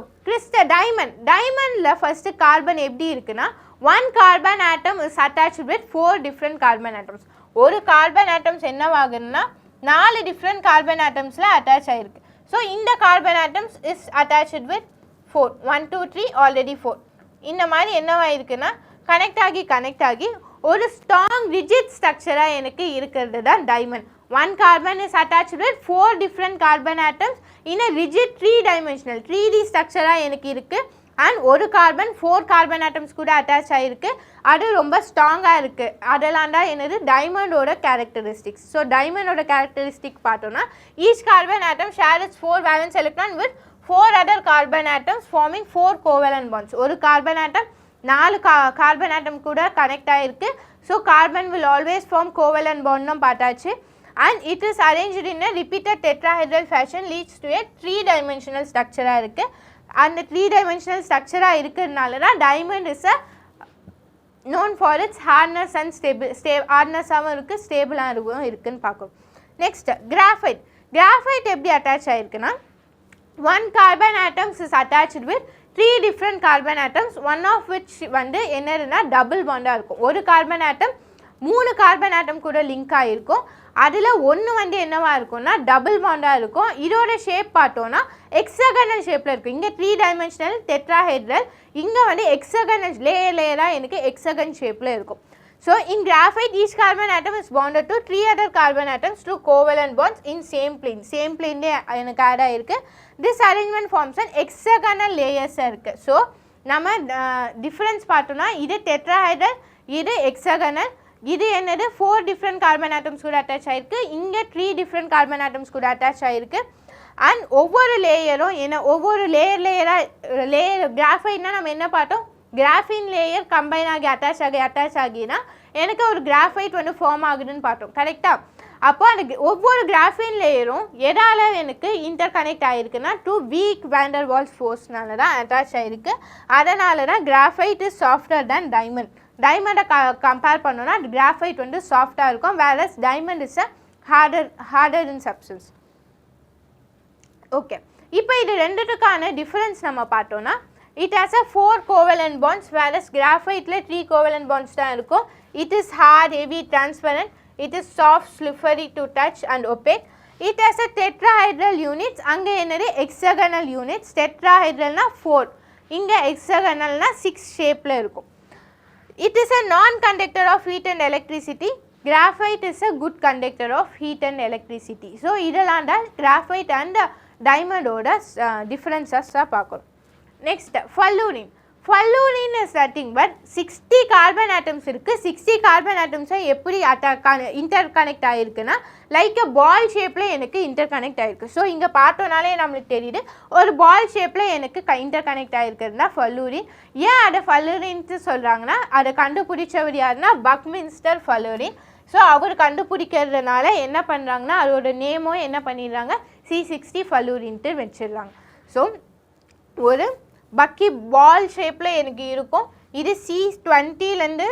டைமண்டில் ஃபஸ்ட்டு கார்பன் எப்படி இருக்குன்னா 1 carbon atom is attached with 4 different carbon atoms. ஒரு கார்பன் ஆட்டம்ஸ் என்னவாகுதுன்னா 4 டிஃப்ரெண்ட் கார்பன் ஆட்டம்ஸில் அட்டாச் ஆகிருக்கு. ஸோ இந்த carbon atoms is attached with 4 1 2 3 already 4. இந்த மாதிரி என்னவாயிருக்குன்னா கனெக்ட் ஆகி ஒரு ஸ்ட்ராங் ரிஜிட் ஸ்ட்ரக்சராக எனக்கு இருக்கிறது தான் diamond. 1 carbon is attached with 4 different carbon atoms in a rigid 3-dimensional 3D ஸ்ட்ரக்சராக எனக்கு இருக்குது. அண்ட் ஒரு கார்பன் 4 கார்பன் ஆட்டம்ஸ் கூட அட்டாச் ஆகிருக்கு, அது ரொம்ப ஸ்ட்ராங்காக இருக்குது. அதெல்லாம் தான் என்னது டைமண்டோட கேரக்டரிஸ்டிக்ஸ். ஸோ டைமண்டோட கேரக்டரிஸ்டிக் பார்த்தோன்னா each carbon atom share its 4 valence electron with 4 other carbon atoms forming 4 covalent bonds. ஒரு கார்பன் ஆட்டம் 4 கார்பன் ஆட்டம் கூட கனெக்ட் ஆகிருக்கு. So carbon will always form covalent பாண்ட்னும் பார்த்தாச்சு. And it is arranged in a repeated tetrahedral fashion leads to a 3-dimensional structure இருக்குது. அந்த 3-dimensional ஸ்ட்ரக்சராக இருக்கிறதுனால தான் diamond is a known for its hardness and ஹார்ட்னஸாகவும் இருக்குது, ஸ்டேபிளாகவும் இருக்குதுன்னு பார்க்கணும். Next graphite. கிராஃபைட் எப்படி attach ஆகிருக்குன்னா, 1 carbon atoms is attached with 3 different carbon atoms, one of which வந்து என்னதுன்னா டபுள் பாண்டாக இருக்கும். ஒரு கார்பன் ஆட்டம் 3 கார்பன் ஆட்டம் கூட லிங்க் ஆகிருக்கும். அதில் ஒன்று வந்து என்னவாக இருக்கும்னா டபுள் பாண்டாக இருக்கும். இதோட ஷேப் பார்த்தோன்னா எக்ஸகனல் ஷேப்பில் இருக்கும். இங்கே 3-dimensional டெட்ராஹெட்ரல், இங்கே வந்து எக்ஸகனல் லேயராக எனக்கு எக்ஸகன் ஷேப்பில் இருக்கும். So in graphite, each carbon atom is bonded to 3 other carbon atoms through covalent bonds in same plane. Same plane எனக்கு add ஆயிருக்கு. This arrangement forms an hexagonal layers இருக்கு. So நம்ம difference பார்த்தோம்னா இது tetrahedral, இது hexagonal, இது என்னது 4 different carbon atoms கூட attach ஆயிருக்கு. இங்கே 3 different carbon atoms கூட attach ஆயிருக்கு. And ஒவ்வொரு லேயரும் என்ன ஒவ்வொரு லேயர் கிராஃபைட்னா நம்ம என்ன பார்த்தோம், கிராஃபின் லேயர் கம்பைன் ஆகி அட்டாச் ஆகினா எனக்கு ஒரு கிராஃபைட் வந்து ஃபார்ம் ஆகுதுன்னு பார்த்தோம். கரெக்டாக? அப்போ அந்த ஒவ்வொரு கிராஃபின் லேயரும் எதால் எனக்கு இன்டர் கனெக்ட் ஆகிருக்குன்னா 2 வீக் வேண்டர் வால்ஸ் ஃபோர்ஸ்னால தான் அட்டாச் ஆகிருக்கு. அதனால தான் graphite is softer than diamond. டைமண்டை கம்பேர் பண்ணோன்னா கிராஃபைட் வந்து சாஃப்டாக இருக்கும், whereas diamond is a harder in substance. Okay, இப்போ இது ரெண்டுத்துக்கான டிஃபரன்ஸ் நம்ம பார்த்தோன்னா, it has a 4 covalent bonds, whereas graphite le 3 covalent bonds தான் இருக்கும். It is hard, heavy, transparent. It is soft, slippery to touch and opaque. It has a tetrahedral units. அங்கே என்னது hexagonal units. tetrahedral na 4, இங்கே hexagonal na 6 ஷேப்பில் இருக்கும். It is a non-conductor of heat and electricity. Graphite is a good conductor of heat and electricity. So இதெல்லாம் தான் graphite and diamond ஓட differences பார்க்கணும். Next, fullerene. Fullerene is nothing but 60 carbon atoms இருக்குது. 60 carbon atoms எப்படி interconnect ஆகிருக்குன்னா like a பால் ஷேப்பில் எனக்கு interconnect ஆகிருக்கு. So இங்கே பார்த்தோன்னாலே நம்மளுக்கு தெரியுது ஒரு பால் ஷேப்பில் எனக்கு இன்டர்கனெக்ட் ஆகிருக்குதுன்னா ஃபல்லூரின். ஏன் அதை ஃபல்லூரின்ட்டு சொல்கிறாங்கன்னா அதை கண்டுபிடிச்சவர் யாருன்னா பக்மின்ஸ்டர் ஃபல்லூரின். ஸோ அவர் கண்டுபிடிக்கிறதுனால என்ன பண்ணுறாங்கன்னா அதோட நேமோ என்ன பண்ணிடுறாங்க C60 ஃபல்லூரின்ட்டு வச்சிடுறாங்க. ஸோ ஒரு பக்கி பால் ஷேப்பில் எனக்கு இருக்கும். இது C20லேருந்து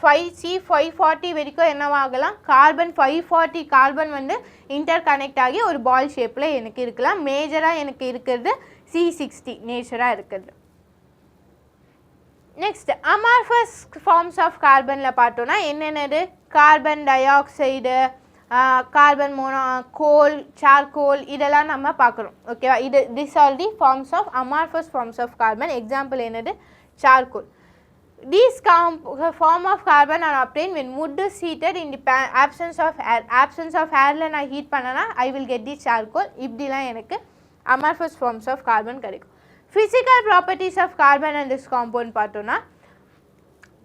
5C540 வரைக்கும் என்னவாகலாம், கார்பன் 540 கார்பன் வந்து இன்டர் கனெக்ட் ஆகி ஒரு பால் ஷேப்பில் எனக்கு இருக்கலாம். மேஜராக எனக்கு இருக்கிறது C60 நேச்சராக இருக்கிறது. நெக்ஸ்ட் அமார்ஃபஸ் ஃபார்ம்ஸ் ஆஃப் கார்பனில் பார்த்தோன்னா என்னென்னது, carbon dioxide, carbon coal, charcoal, இதெல்லாம் நம்ம பார்க்குறோம். ஓகேவா? இது this are the forms of amorphous forms of carbon. Example என்னது, charcoal. These form of carbon are obtained when wood is heated in the absence of air. Absence of airல நான் heat பண்ணனா I will get the charcoal. இப்படிலாம் எனக்கு amorphous forms of carbon கிடைக்கும். Physical properties of carbon and this compound பார்த்தோன்னா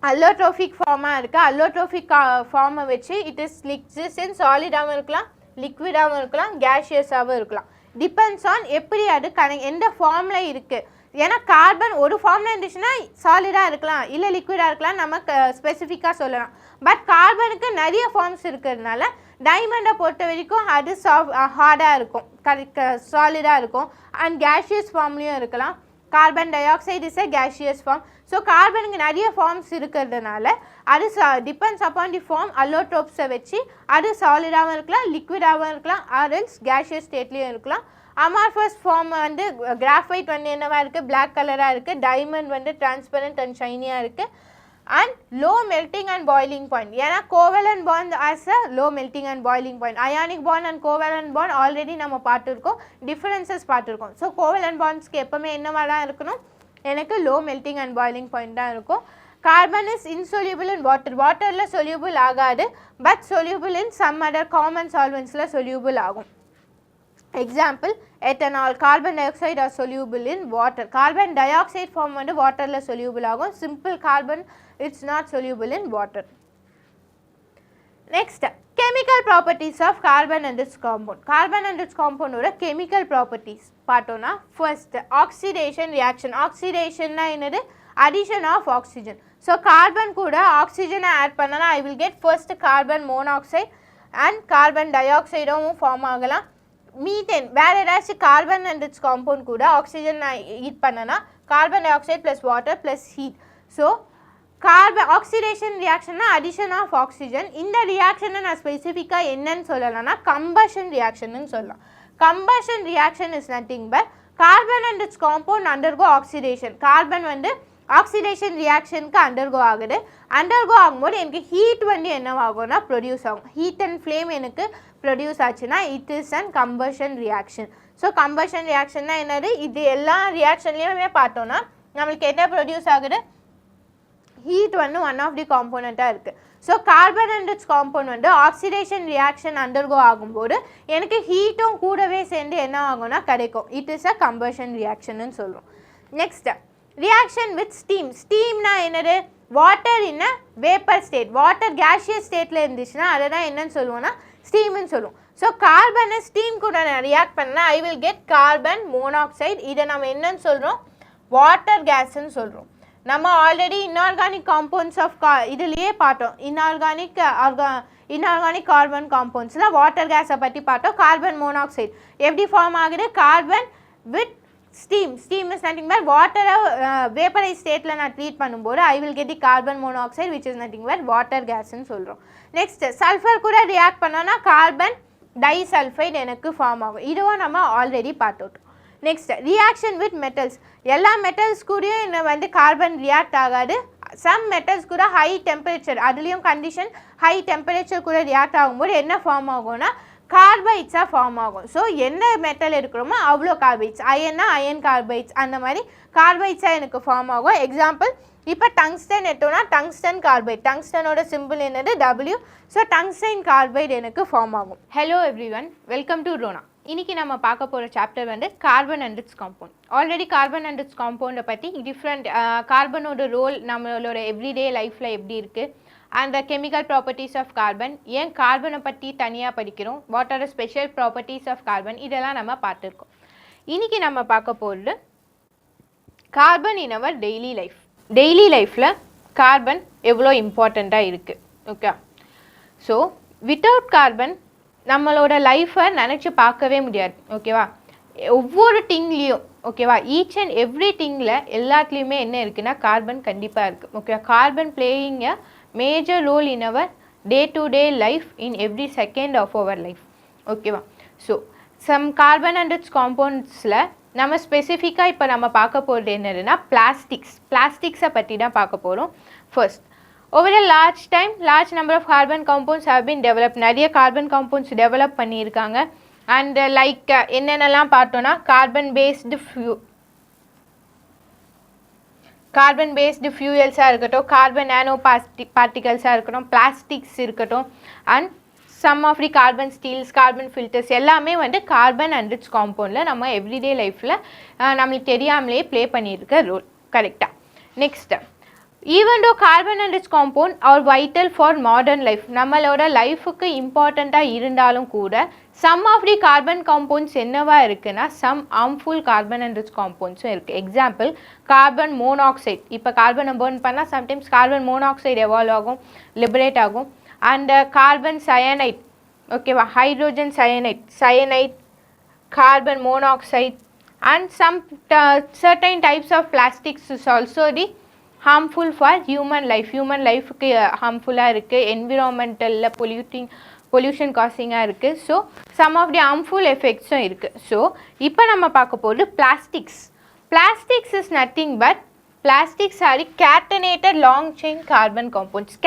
allotrophic ஃபார்மாக இருக்குது. allotrophic ஃபார்மை வச்சு it is liquid சாலிடாகவும் இருக்கலாம், லிக்விடாகவும் இருக்கலாம், கேஷியஸாகவும் இருக்கலாம். டிபெண்ட்ஸ் ஆன் எப்படி அது எந்த ஃபார்மில் இருக்குது. ஏன்னா கார்பன் ஒரு ஃபார்மில் இருந்துச்சுன்னா சாலிடாக இருக்கலாம், இல்லை லிக்விடாக இருக்கலாம், நம்ம ஸ்பெசிஃபிக்காக சொல்லலாம். பட் கார்பனுக்கு நிறைய ஃபார்ம்ஸ் இருக்கிறதுனால டைமண்டை பொறுத்த வரைக்கும் அது ஹார்டாக இருக்கும், சாலிடாக இருக்கும். அண்ட் கேஷியஸ் ஃபார்ம்லேயும் இருக்கலாம். Carbon dioxide is a gaseous form. So கார்பனுக்கு நிறைய ஃபார்ம்ஸ் இருக்கிறதுனால அது டிபெண்ட்ஸ் அப்பான் தி ஃபார்ம் அல்லோட்ரோப்ஸை வச்சு அது சாலிடாகவும் இருக்கலாம், லிக்விடாகவும் இருக்கலாம், ஆர்எல்ஸ் கேஷியஸ் ஸ்டேட்லேயும் இருக்கலாம். அமார்ஃபஸ் ஃபார்ம் வந்து கிராஃபைட் வந்து என்னவாக இருக்குது, பிளாக் கலராக இருக்குது. டைமண்ட் வந்து டிரான்ஸ்பரண்ட் அண்ட் ஷைனியாக இருக்குது. And low melting and boiling point. ஏன்னா covalent bond has a low melting and boiling point. Ionic bond and covalent bond already நம்ம பார்த்துருக்கோம், டிஃபரன்சஸ் பார்த்துருக்கோம். ஸோ கோவலன் பாண்ட்ஸ்க்கு எப்போவுமே என்னவா தான் இருக்கணும், எனக்கு low melting and boiling point தான் இருக்கும். Carbon is insoluble in water. வாட்டரில் சொல்யூபிள் ஆகாது, but soluble in some other common சால்வெண்ட்ஸில் சொல்யூபிள் ஆகும். Example ethanol, carbon dioxide are soluble in water. Carbon dioxide form வந்து வாட்டரில் soluble ஆகும். Simple carbon it's not soluble in water. Next chemical properties of carbon and its compound. Carbon and its compound ஓட chemical properties பார்த்தோன்னா first oxidation reaction. oxidation na என்னது, addition of oxygen. So carbon கூட oxygen add பண்ணனா I will get first carbon monoxide and carbon dioxide form ஆகலாம். Methane வேறு ஏதாச்சும் carbon and its compound கூட oxygen நான் ஹீட் பண்ணனா carbon dioxide plus water plus heat. So carbon oxidation ரியாக்ஷன்னா addition of oxygen. இந்த ரியாக்ஷனை நான் ஸ்பெசிஃபிக்காக என்னன்னு சொல்லலாம்னா கம்பஷன் ரியாக்ஷன்னு சொல்லலாம். Combustion reaction is nothing but carbon and its compound undergo oxidation. Carbon வந்து ஆக்சிடேஷன் ரியாக்ஷனுக்கு அண்டர்கோ ஆகுது. அண்டர்கோ ஆகும்போது எனக்கு ஹீட் வந்து என்னவாகும்னா ப்ரொடியூஸ் ஆகும். ஹீட் அண்ட் ஃப்ளேம் எனக்கு ப்ரொடியூஸ் ஆச்சுன்னா it is and combustion reaction. So combustion ரியாக்ஷன்னா என்னது, இது எல்லா ரியாக்ஷன்லேயுமே பார்த்தோன்னா நம்மளுக்கு என்ன ப்ரொடியூஸ் ஆகுது, ஹீட் வந்து ஒன் ஆஃப் தி காம்போனண்ட்டாக இருக்குது. So carbon and its compound வந்து ஆக்சிடேஷன் ரியாக்ஷன் அண்டர்கோ ஆகும்போது எனக்கு ஹீட்டும் கூடவே சேர்ந்து என்ன ஆகும்னா கிடைக்கும். இட் இஸ் அ கம்பஷன் ரியாக்ஷன்னு சொல்கிறோம். Next reaction with steam. ஸ்டீம்னா என்னது, water in a vapour state. Water gaseous ஸ்டேட்டில் இருந்துச்சுன்னா அதை தான் என்னன்னு சொல்லுவோம்னா ஸ்டீம்னு சொல்லுவோம். ஸோ கார்பனை ஸ்டீம் கூட நான் ரியாக்ட் பண்ணால் ஐ வில் கெட் கார்பன் மோனாக்சைடு. இதை நம்ம என்னன்னு சொல்கிறோம், வாட்டர் கேஸ்ன்னு சொல்கிறோம். நம்ம ஆல்ரெடி இன்ஆர்கானிக் காம்பவுண்ட்ஸ் ஆஃப் இதுலேயே பார்த்தோம். இன்ஆர்கானிக் கார்பன் காம்பவுண்ட்ஸில் வாட்டர் கேஸை பற்றி பார்த்தோம். கார்பன் மோனாக்சைடு எப்படி ஃபார்ம் ஆகுது, carbon with steam. Steam is nothing but வாட்டரை வேப்பரைஸ் ஸ்டேட்டில் நான் ட்ரீட் பண்ணும்போது I will get the carbon monoxide which is nothing but water கேஸ்ன்னு சொல்கிறோம். நெக்ஸ்ட் சல்ஃபர் கூட ரியாக்ட் பண்ணோன்னா கார்பன் டைசல்ஃபைடு எனக்கு ஃபார்ம் ஆகும். இதுவும் நம்ம ஆல்ரெடி பார்த்துட்டோம். Next reaction with metals. எல்லா மெட்டல்ஸ் கூடயும் இன்னும் வந்து கார்பன் ரியாக்ட் ஆகாது. சம் மெட்டல்ஸ் கூட ஹை டெம்பரேச்சர், அதுலேயும் கண்டிஷன் ஹை டெம்பரேச்சர் கூட ரியாக்ட் ஆகும்போது என்ன ஃபார்ம் ஆகும்னா கார்பைட்ஸாக ஃபார்ம் ஆகும். ஸோ என்ன மெட்டல் இருக்கிறோமோ அவ்வளோ கார்பைட்ஸ். அயன்னா அயன் கார்பைட்ஸ், அந்த மாதிரி கார்பைட்ஸாக எனக்கு ஃபார்ம் ஆகும். எக்ஸாம்பிள் இப்போ டங்ஸ்டன் எடுத்தோன்னா டங்ஸ்டன் கார்பைட். டங்ஸ்டனோட சிம்பிள் என்னது W. ஸோ டங்ஸ்டன் கார்பைட் எனக்கு ஃபார்ம் ஆகும். ஹலோ எவ்ரிவன், வெல்கம் டு ரோனா. இன்றைக்கி நம்ம பார்க்க போகிற சாப்டர் வந்து carbon and its compound. Already carbon and its காம்பவுண்டை பற்றி டிஃப்ரெண்ட் கார்பனோட ரோல் நம்மளோட எவ்ரிடே லைஃப்பில் எப்படி இருக்குது, and the chemical properties of carbon, ஏன் கார்பனை பற்றி தனியாக படிக்கிறோம், what are the special properties of carbon, இதெல்லாம் நம்ம பார்த்துருக்கோம். இன்றைக்கி நம்ம பார்க்க போகிறது carbon in our daily life. Daily லைஃப்பில் கார்பன் எவ்வளோ இம்பார்ட்டண்ட்டாக இருக்குது. ஓகே, ஸோ வித்தவுட் கார்பன் நம்மளோட லைஃப்பை நினச்சி பார்க்கவே முடியாது. ஓகேவா, ஒவ்வொரு திங்லேயும் ஓகேவா, ஈச் அண்ட் எவ்ரி திங்கில் எல்லாத்துலேயுமே என்ன இருக்குன்னா கார்பன் கண்டிப்பாக இருக்குது. ஓகேவா, carbon playing a major role in our day-to-day life in every second of our life. ஓகேவா, so some carbon and its காம்பவுண்ட்ஸில் நம்ம ஸ்பெசிஃபிக்காக இப்போ நம்ம பார்க்க போகிறது என்னதுன்னா பிளாஸ்டிக்ஸை பற்றி தான் பார்க்க போகிறோம். First, over a large number of carbon compounds have been developed. நிறைய கார்பன் காம்பவுண்ட்ஸ் டெவலப் பண்ணியிருக்காங்க. அண்ட் லைக் என்னென்னலாம் பார்த்தோன்னா கார்பன் பேஸ்டு ஃபியூயல்ஸாக இருக்கட்டும், கார்பன் நானோ பார்ட்டிகல்ஸாக இருக்கட்டும், பிளாஸ்டிக்ஸ் இருக்கட்டும், and some of the carbon steels, carbon filters எல்லாமே வந்து கார்பன் அண்ட் இட்ஸ் காம்பவுண்டில் நம்ம எவ்ரிடே லைஃப்பில் நம்மளுக்கு தெரியாமலே ப்ளே பண்ணியிருக்க ரோல். கரெக்டாக. Next, even though carbon and its compound are vital for modern life, நம்மளோட லைஃபுக்கு இம்பார்ட்டண்ட்டாக இருந்தாலும் கூட some of the carbon compounds என்னவா இருக்குன்னா some harmful carbon and its காம்பவுண்ட்ஸும் இருக்குது. Example carbon monoxide. இப்போ கார்பனை பர்ன் பண்ணால் சம்டைம்ஸ் கார்பன் மோனாக்சைடு எவால்வ் ஆகும், லிபரேட் ஆகும். அண்ட் கார்பன் சயனைட், ஓகேவா, hydrogen cyanide, carbon monoxide, and some certain types of plastics is also the harmful for human லைஃபுக்கு ஹார்ம்ஃபுல்லாக இருக்குது, என்விரான்மெண்டலில் பொல்யூஷன் காசிங்காக இருக்குது. So some of the harmful எஃபெக்ட்ஸும் இருக்குது. ஸோ இப்போ நம்ம பார்க்க போகிறது plastics is nothing but plastics are catenated long chain carbon compounds.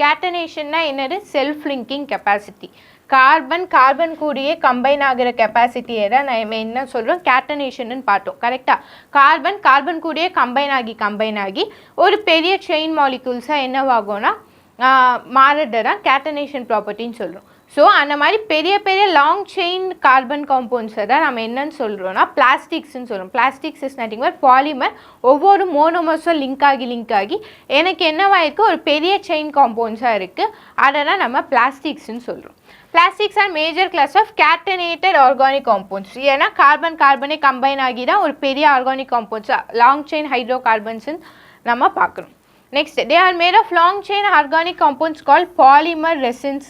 கேட்டனேஷன்னா என்னது, செல்ஃப் லிங்கிங் கெப்பாசிட்டி. கார்பன் கூடயே கம்பைன் ஆகிற கெப்பாசிட்டியை தான் நம்ம என்ன சொல்கிறோம், கேட்டனேஷன்னு பார்த்தோம். கரெக்டாக, கார்பன் கூடயே கம்பைன் ஆகி ஒரு பெரிய செயின் மாலிகூல்ஸாக என்னவாகும்னா மாறுறது தான் கேட்டனேஷன் ப்ராப்பர்ட்டின்னு சொல்கிறோம். ஸோ அந்த மாதிரி பெரிய லாங் செயின் கார்பன் காம்பவுண்ட்ஸை தான் நம்ம என்னன்னு சொல்கிறோன்னா பிளாஸ்டிக்ஸ்ன்னு சொல்கிறோம். Plastics is nothing but polymer. ஒவ்வொரு மோனோமர்ஸும் லிங்க் ஆகி எனக்கு என்னவாயிருக்கு, ஒரு பெரிய செயின் காம்பவுண்ட்ஸாக இருக்குது. அதை தான் நம்ம பிளாஸ்டிக்ஸ்ன்னு சொல்கிறோம். Plastics are major class of catenated organic compounds. ஏன்னா கார்பனே கம்பைன் ஆகி தான் ஒரு பெரிய ஆர்கானிக் காம்பவுண்ட்ஸ் லாங் செயின் ஹைட்ரோ கார்பன்ஸ்ன்னு நம்ம பார்க்குறோம். Next, they are made of long chain organic compounds call polymer resins.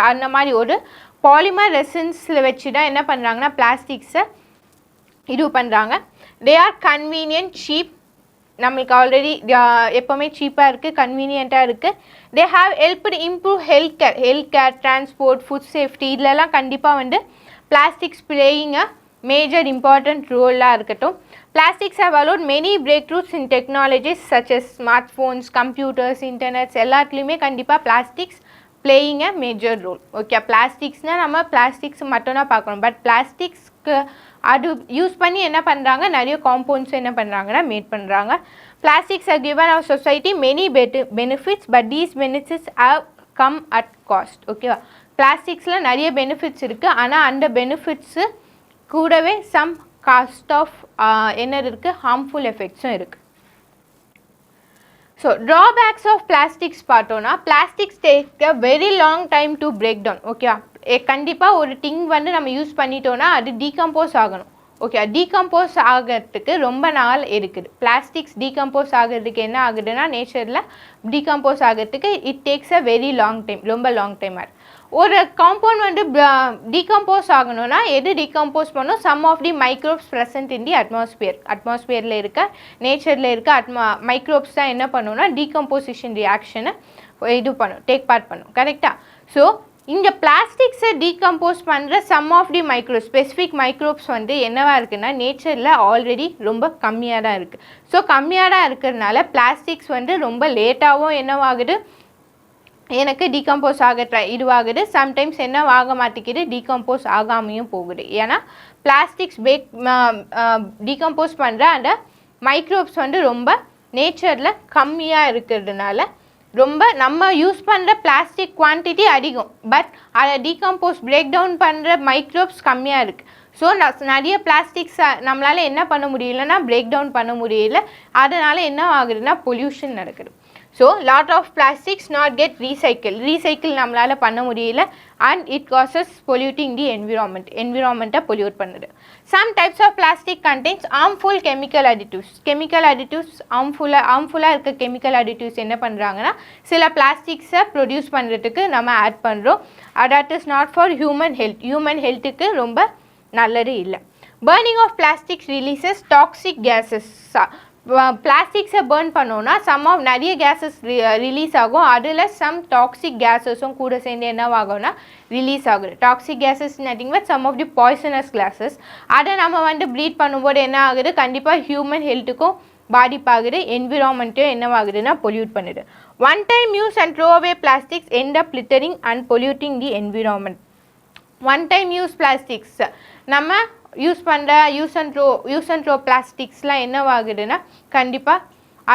அந்த மாதிரி ஒரு பாலிமர் ரெசின்ஸில் வச்சு தான் என்ன பண்ணுறாங்கன்னா பிளாஸ்டிக்ஸை இது பண்ணுறாங்க. தே ஆர் கன்வீனியன்ட், சீப், நம்மளுக்கு ஆல்ரெடி எப்போவுமே சீப்பாக இருக்குது, கன்வீனியண்ட்டாக இருக்குது. They have helped improve health care, transport, food safety, இதிலெல்லாம் கண்டிப்பாக வந்து plastics playing a major important ரோலாக இருக்கட்டும். Plastics have allowed many breakthroughs in technologies such as smartphones, computers, internets, எல்லாத்துலேயுமே கண்டிப்பாக plastics playing a major role. Okay, பிளாஸ்டிக்ஸ்னால் நம்ம plastics மட்டும் தான் பார்க்கணும். பட் பிளாஸ்டிக்ஸ்க்கு அது யூஸ் பண்ணி என்ன பண்ணுறாங்க, நிறைய காம்பவுண்ட்ஸ் என்ன பண்ணுறாங்கன்னா மேட் பண்ணுறாங்க. Plastics have given our society many benefits, but these benefits have come at cost. ஓகேவா, பிளாஸ்டிக்ஸில் நிறைய பெனிஃபிட்ஸ் இருக்குது, ஆனால் அந்த பெனிஃபிட்ஸு கூடவே சம் காஸ்ட் ஆஃப் என்ன இருக்குது, ஹார்ம்ஃபுல் எஃபெக்ட்ஸும் இருக்குது. ஸோ ட்ராபேக்ஸ் ஆஃப் பிளாஸ்டிக்ஸ் பார்த்தோன்னா, plastics take a very long time to break down. ஓகேவா, கண்டிப்பாக ஒரு திங் வந்து நம்ம யூஸ் பண்ணிட்டோன்னா அது டீகம்போஸ் ஆகணும். ஓகே, டீகம்போஸ் ஆகிறதுக்கு ரொம்ப நாள் இருக்குது. பிளாஸ்டிக்ஸ் டீகம்போஸ் ஆகிறதுக்கு என்ன ஆகுதுன்னா, நேச்சரில் டீகம்போஸ் ஆகிறதுக்கு it takes a very long time, ரொம்ப லாங் டைம் ஆகுது. ஒரு காம்பவுண்ட் வந்து டீகம்போஸ் ஆகணும்னா எது டீகம்போஸ் பண்ணும், some of the microbes present in the அட்மாஸ்பியரில் இருக்க, நேச்சரில் இருக்க மைக்ரோப்ஸ் தான் என்ன பண்ணுன்னா டீகம்போசிஷன் ரியாக்ஷனை இது பண்ணும், டேக் பார்ட் பண்ணும். கரெக்டாக? ஸோ இந்த பிளாஸ்டிக்ஸை டீகம்போஸ் பண்ணுற some of the specific microbes வந்து என்னவாக இருக்குன்னா நேச்சரில் ஆல்ரெடி ரொம்ப கம்மியாக தான் இருக்குது. ஸோ கம்மியாக தான் இருக்கிறதுனால பிளாஸ்டிக்ஸ் வந்து ரொம்ப லேட்டாகவும் என்னவாகுது, எனக்கு டீகம்போஸ் இதுவாகுது. சம்டைம்ஸ் என்ன ஆக மாட்டேங்குது, டீகம்போஸ் ஆகாமையும் போகுது. ஏன்னா பிளாஸ்டிக்ஸ் டீகம்போஸ் பண்ணுற அந்த மைக்ரோப்ஸ் வந்து ரொம்ப நேச்சரில் கம்மியாக இருக்கிறதுனால ரொம்ப நம்ம யூஸ் பண்ணுற பிளாஸ்டிக் குவான்டிட்டி அதிகம், பட் அதை டீகம்போஸ் பிரேக் டவுன் பண்ணுற மைக்ரோப்ஸ் கம்மியாக இருக்குது. ஸோ நிறைய பிளாஸ்டிக்ஸை நம்மளால் என்ன பண்ண முடியலன்னா பிரேக் டவுன் பண்ண முடியல, அதனால் என்ன ஆகுதுன்னா பொல்யூஷன் நடக்குது. So lot of plastics not get recycle நம்மளால் பண்ண முடியல, and it causes polluting the என்விரான்மெண்ட்டை பொல்யூட் பண்ணுது. Some types of plastic contains harmful chemical additives. ஹார்ம்ஃபுல்லாக இருக்க கெமிக்கல் அடிட்டிவ்ஸ் என்ன பண்ணுறாங்கன்னா சில பிளாஸ்டிக்ஸை ப்ரொடியூஸ் பண்ணுறதுக்கு நம்ம ஆட் பண்ணுறோம். That is not for human ஹெல்த்துக்கு ரொம்ப நல்லது இல்லை. Burning of plastics releases toxic gases. பிளாஸ்டிக்ஸை பர்ன் பண்ணோன்னா நிறைய கேஸஸ் ரிலீஸ் ஆகும், அதில் சம் டாக்ஸிக் கேஸஸும் கூட சேர்ந்து என்னவாகும்னா ரிலீஸ் ஆகுது. Toxic gases nothing but some of the poisonous gases. அதை நம்ம வந்து ப்ரீத் பண்ணும்போது என்ன ஆகுது, கண்டிப்பாக ஹியூமன் ஹெல்த்துக்கும் பாதிப்பாகுது, என்விரான்மெண்ட்டும் என்னவாகுதுன்னா பொல்யூட் பண்ணுது. One time use and throw away plastics end up littering and polluting the environment. One time use plastics நம்ம யூஸ் அண்ட் த்ரோ பிளாஸ்டிக்ஸ்லாம் என்னவாகுதுன்னா கண்டிப்பாக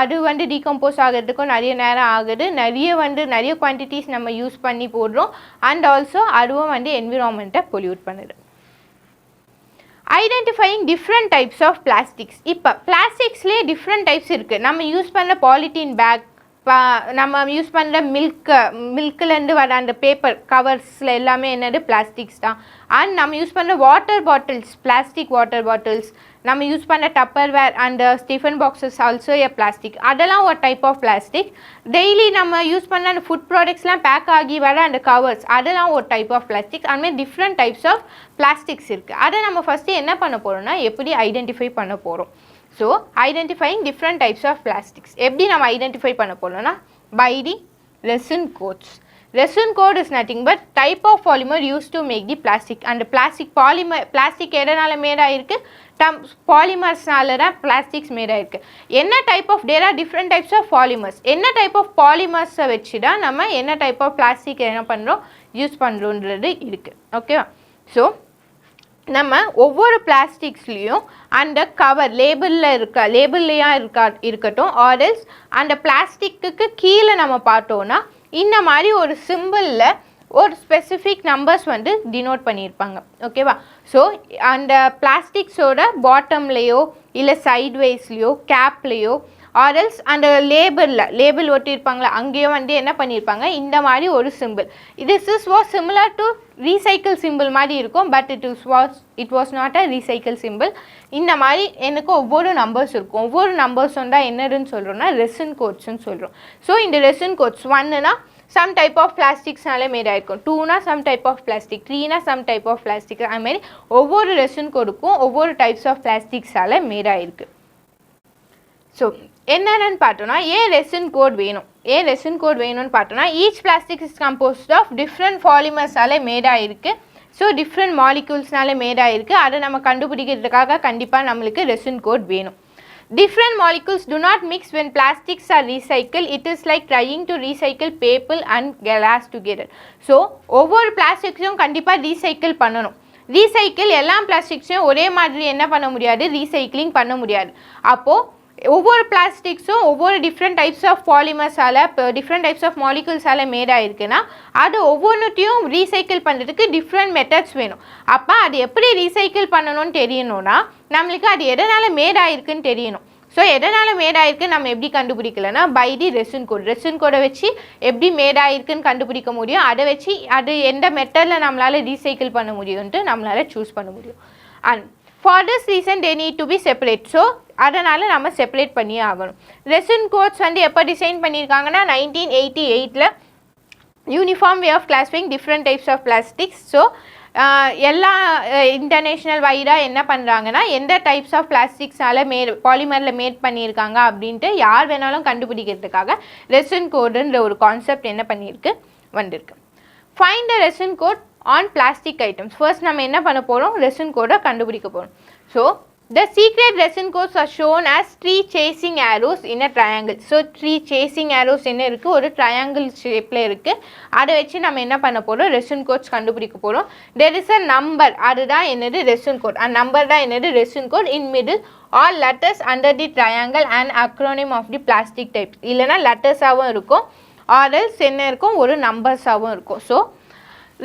அது வந்து டீகம்போஸ் ஆகிறதுக்கும் நிறைய நேரம் ஆகுது, நிறைய குவான்டிட்டிஸ் நம்ம யூஸ் பண்ணி போடுறோம், அண்ட் ஆல்சோ அதுவும் வந்து என்விரான்மெண்ட்டை பொல்யூட் பண்ணுது. Identifying different types of plastics. இப்போ பிளாஸ்டிக்ஸ்லேயே டிஃப்ரெண்ட் டைப்ஸ் இருக்குது. நம்ம யூஸ் பண்ணுற பாலித்தீன் பேக், நம்ம யூஸ் பண்ணுற மில்க்லேருந்து வர அந்த பேப்பர் கவர்ஸில் எல்லாமே என்னது பிளாஸ்டிக்ஸ் தான். அண்ட் நம்ம யூஸ் பண்ணுற water bottles, plastic water bottles, நம்ம யூஸ் பண்ண Tupperware and tiffin boxes also a plastic, அதெல்லாம் ஒரு டைப் ஆஃப் பிளாஸ்டிக். டெய்லி நம்ம யூஸ் பண்ண அந்த ஃபுட் ப்ராடக்ட்ஸ்லாம் பேக் ஆகி வர அந்த கவர்ஸ், அதெல்லாம் ஒரு டைப் ஆஃப் பிளாஸ்டிக். அதுமாதிரி டிஃப்ரெண்ட் டைப்ஸ் ஆஃப் பிளாஸ்டிக்ஸ் இருக்குது. அதை நம்ம ஃபஸ்ட்டு என்ன பண்ண போகிறோம்னா எப்படி ஐடென்டிஃபை பண்ண போகிறோம். So identifying different types of plastics எப்படி நம்ம ஐடென்டிஃபை பண்ண போகிறோம்னா by the resin codes. Resin code is nothing but type of polymer use to make the plastic. And plastic எதனால் மேடாயிருக்கு, பாலிமர்ஸ்னால தான் பிளாஸ்டிக்ஸ் மேடாயிருக்கு. என்ன type of there are different types of polymers. என்ன டைப் ஆஃப் பாலிமர்ஸை வச்சு தான் நம்ம என்ன டைப் ஆஃப் பிளாஸ்டிக் என்ன பண்ணுறோம் யூஸ் பண்ணுறோன்றது இருக்குது. ஓகேவா? ஸோ நம்ம ஒவ்வொரு பிளாஸ்டிக்ஸ்லேயும் அந்த கவர் லேபிள்லையாக இருக்கட்டும், ஆர்எல்ஸ் அந்த பிளாஸ்டிக்கு கீழே நம்ம பார்த்தோன்னா இந்த மாதிரி ஒரு சிம்பிளில் ஒரு ஸ்பெசிஃபிக் நம்பர்ஸ் வந்து டினோட் பண்ணியிருப்பாங்க. ஓகேவா? ஸோ அந்த பிளாஸ்டிக்ஸோட பாட்டம்லேயோ இல்லை சைட்வைஸ்லேயோ கேப்லேயோ ஆர்எல்ஸ் அந்த லேபிள் ஒட்டியிருப்பாங்களா அங்கேயும் வந்து என்ன பண்ணியிருப்பாங்க இந்த மாதிரி ஒரு simple. This was similar to recycle simple மாதிரி இருக்கும், but it was not a recycle simple. இந்த மாதிரி எனக்கு ஒவ்வொரு நம்பர்ஸ் இருக்கும். ஒவ்வொரு நம்பர்ஸ் வந்தால் என்னதுன்னு சொல்கிறோம்னா ரெசின் கோட்ஸ்ன்னு சொல்கிறோம். ஸோ இந்த ரெசின் கோட்ஸ் 1னா some type of plasticsனால மேட் ஆயிருக்கும், 2னா some type of plastic, 3னா some type of plastic. அது மாதிரி ஒவ்வொரு ரெசின் கோடுக்கும் ஒவ்வொரு டைப்ஸ் ஆஃப் பிளாஸ்டிக்ஸால மேட் ஆயிருக்கு. ஸோ என்னென்னு பார்த்தோன்னா ஏன் ரெசின் கோட் வேணும்னு பார்த்தோன்னா each plastic is composed of different பாலிமர்ஸால மேட் ஆயிருக்கு. ஸோ டிஃப்ரெண்ட் மாலிக்யூல்ஸ்னால மேட் ஆயிருக்கு. அதை நம்ம கண்டுபிடிக்கிறதுக்காக கண்டிப்பாக நம்மளுக்கு ரெசின் கோட் வேணும். Different molecules do not mix when plastics are recycled. It is like trying to recycle paper and glass together. So ஒவ்வொரு பிளாஸ்டிக்ஸும் கண்டிப்பாக ரீசைக்கிள் பண்ணணும். ரீசைக்கிள் எல்லா பிளாஸ்டிக்ஸையும் ஒரே மாதிரி என்ன பண்ண முடியாது, ரீசைக்கிளிங் பண்ண முடியாது. அப்போது ஒவ்வொரு பிளாஸ்டிக்ஸும் ஒவ்வொரு டிஃப்ரெண்ட் டைப்ஸ் ஆஃப் பாலிமர்ஸால் டிஃப்ரெண்ட் டைப்ஸ் ஆஃப் மாலிகுல்ஸால் மேட் ஆகிருக்குன்னா அது ஒவ்வொன்றுத்தையும் ரீசைக்கிள் பண்ணுறதுக்கு டிஃப்ரெண்ட் மெத்தட்ஸ் வேணும். அப்போ அது எப்படி ரீசைக்கிள் பண்ணணும்னு தெரியணும்னா நம்மளுக்கு அது எதனால் மேட் ஆகிருக்குன்னு தெரியணும். ஸோ எதனால் மேட் ஆகிருக்கு நம்ம எப்படி கண்டுபிடிக்கலன்னா பை தி ரெசின் கோடை வச்சு எப்படி மேட் ஆகிருக்குன்னு கண்டுபிடிக்க முடியும். அதை வச்சு அது எந்த மெத்தடில் நம்மளால் ரீசைக்கிள் பண்ண முடியும்ன்ட்டு நம்மளால் சூஸ் பண்ண முடியும். And for this reason they need to be separate. So அதனால் நம்ம செப்பரேட் பண்ணியே ஆகணும். ரெசின் கோட்ஸ் வந்து எப்போ டிசைன் பண்ணியிருக்காங்கன்னா 1988ல் uniform way of classifying different types of plastics. So எல்லா இன்டர்நேஷ்னல் வைடாக என்ன பண்ணுறாங்கன்னா எந்த டைப்ஸ் ஆஃப் பிளாஸ்டிக்ஸால் பாலிமரில் மேட் பண்ணியிருக்காங்க அப்படின்ட்டு யார் வேணாலும் கண்டுபிடிக்கிறதுக்காக ரெசின் கோடுன்ற ஒரு கான்செப்ட் என்ன பண்ணியிருக்கு வந்திருக்கு. Find the resin code on plastic items. First நம்ம என்ன பண்ண போறோம், ரெசின் கோடை கண்டுபிடிக்க போறோம். So the secret resin codes are shown as three chasing arrows in a triangle. So three chasing arrows என்ன இருக்கு, ஒரு triangle shapeல இருக்கு. அதை வச்சு நம்ம என்ன பண்ண போறோம், ரெசின் கோட்ஸ் கண்டுபிடிக்க போறோம். There is a number, அதுதான் என்னது ரெசின் கோட். அந்த நம்பர் தான் என்னது resin code. In middle all letters under the triangle and acronym of the plastic types. இல்லைனா லெட்டர்ஸாகவும் இருக்கும், or else என்ன இருக்கும், ஒரு நம்பர்ஸாகவும் இருக்கும். ஸோ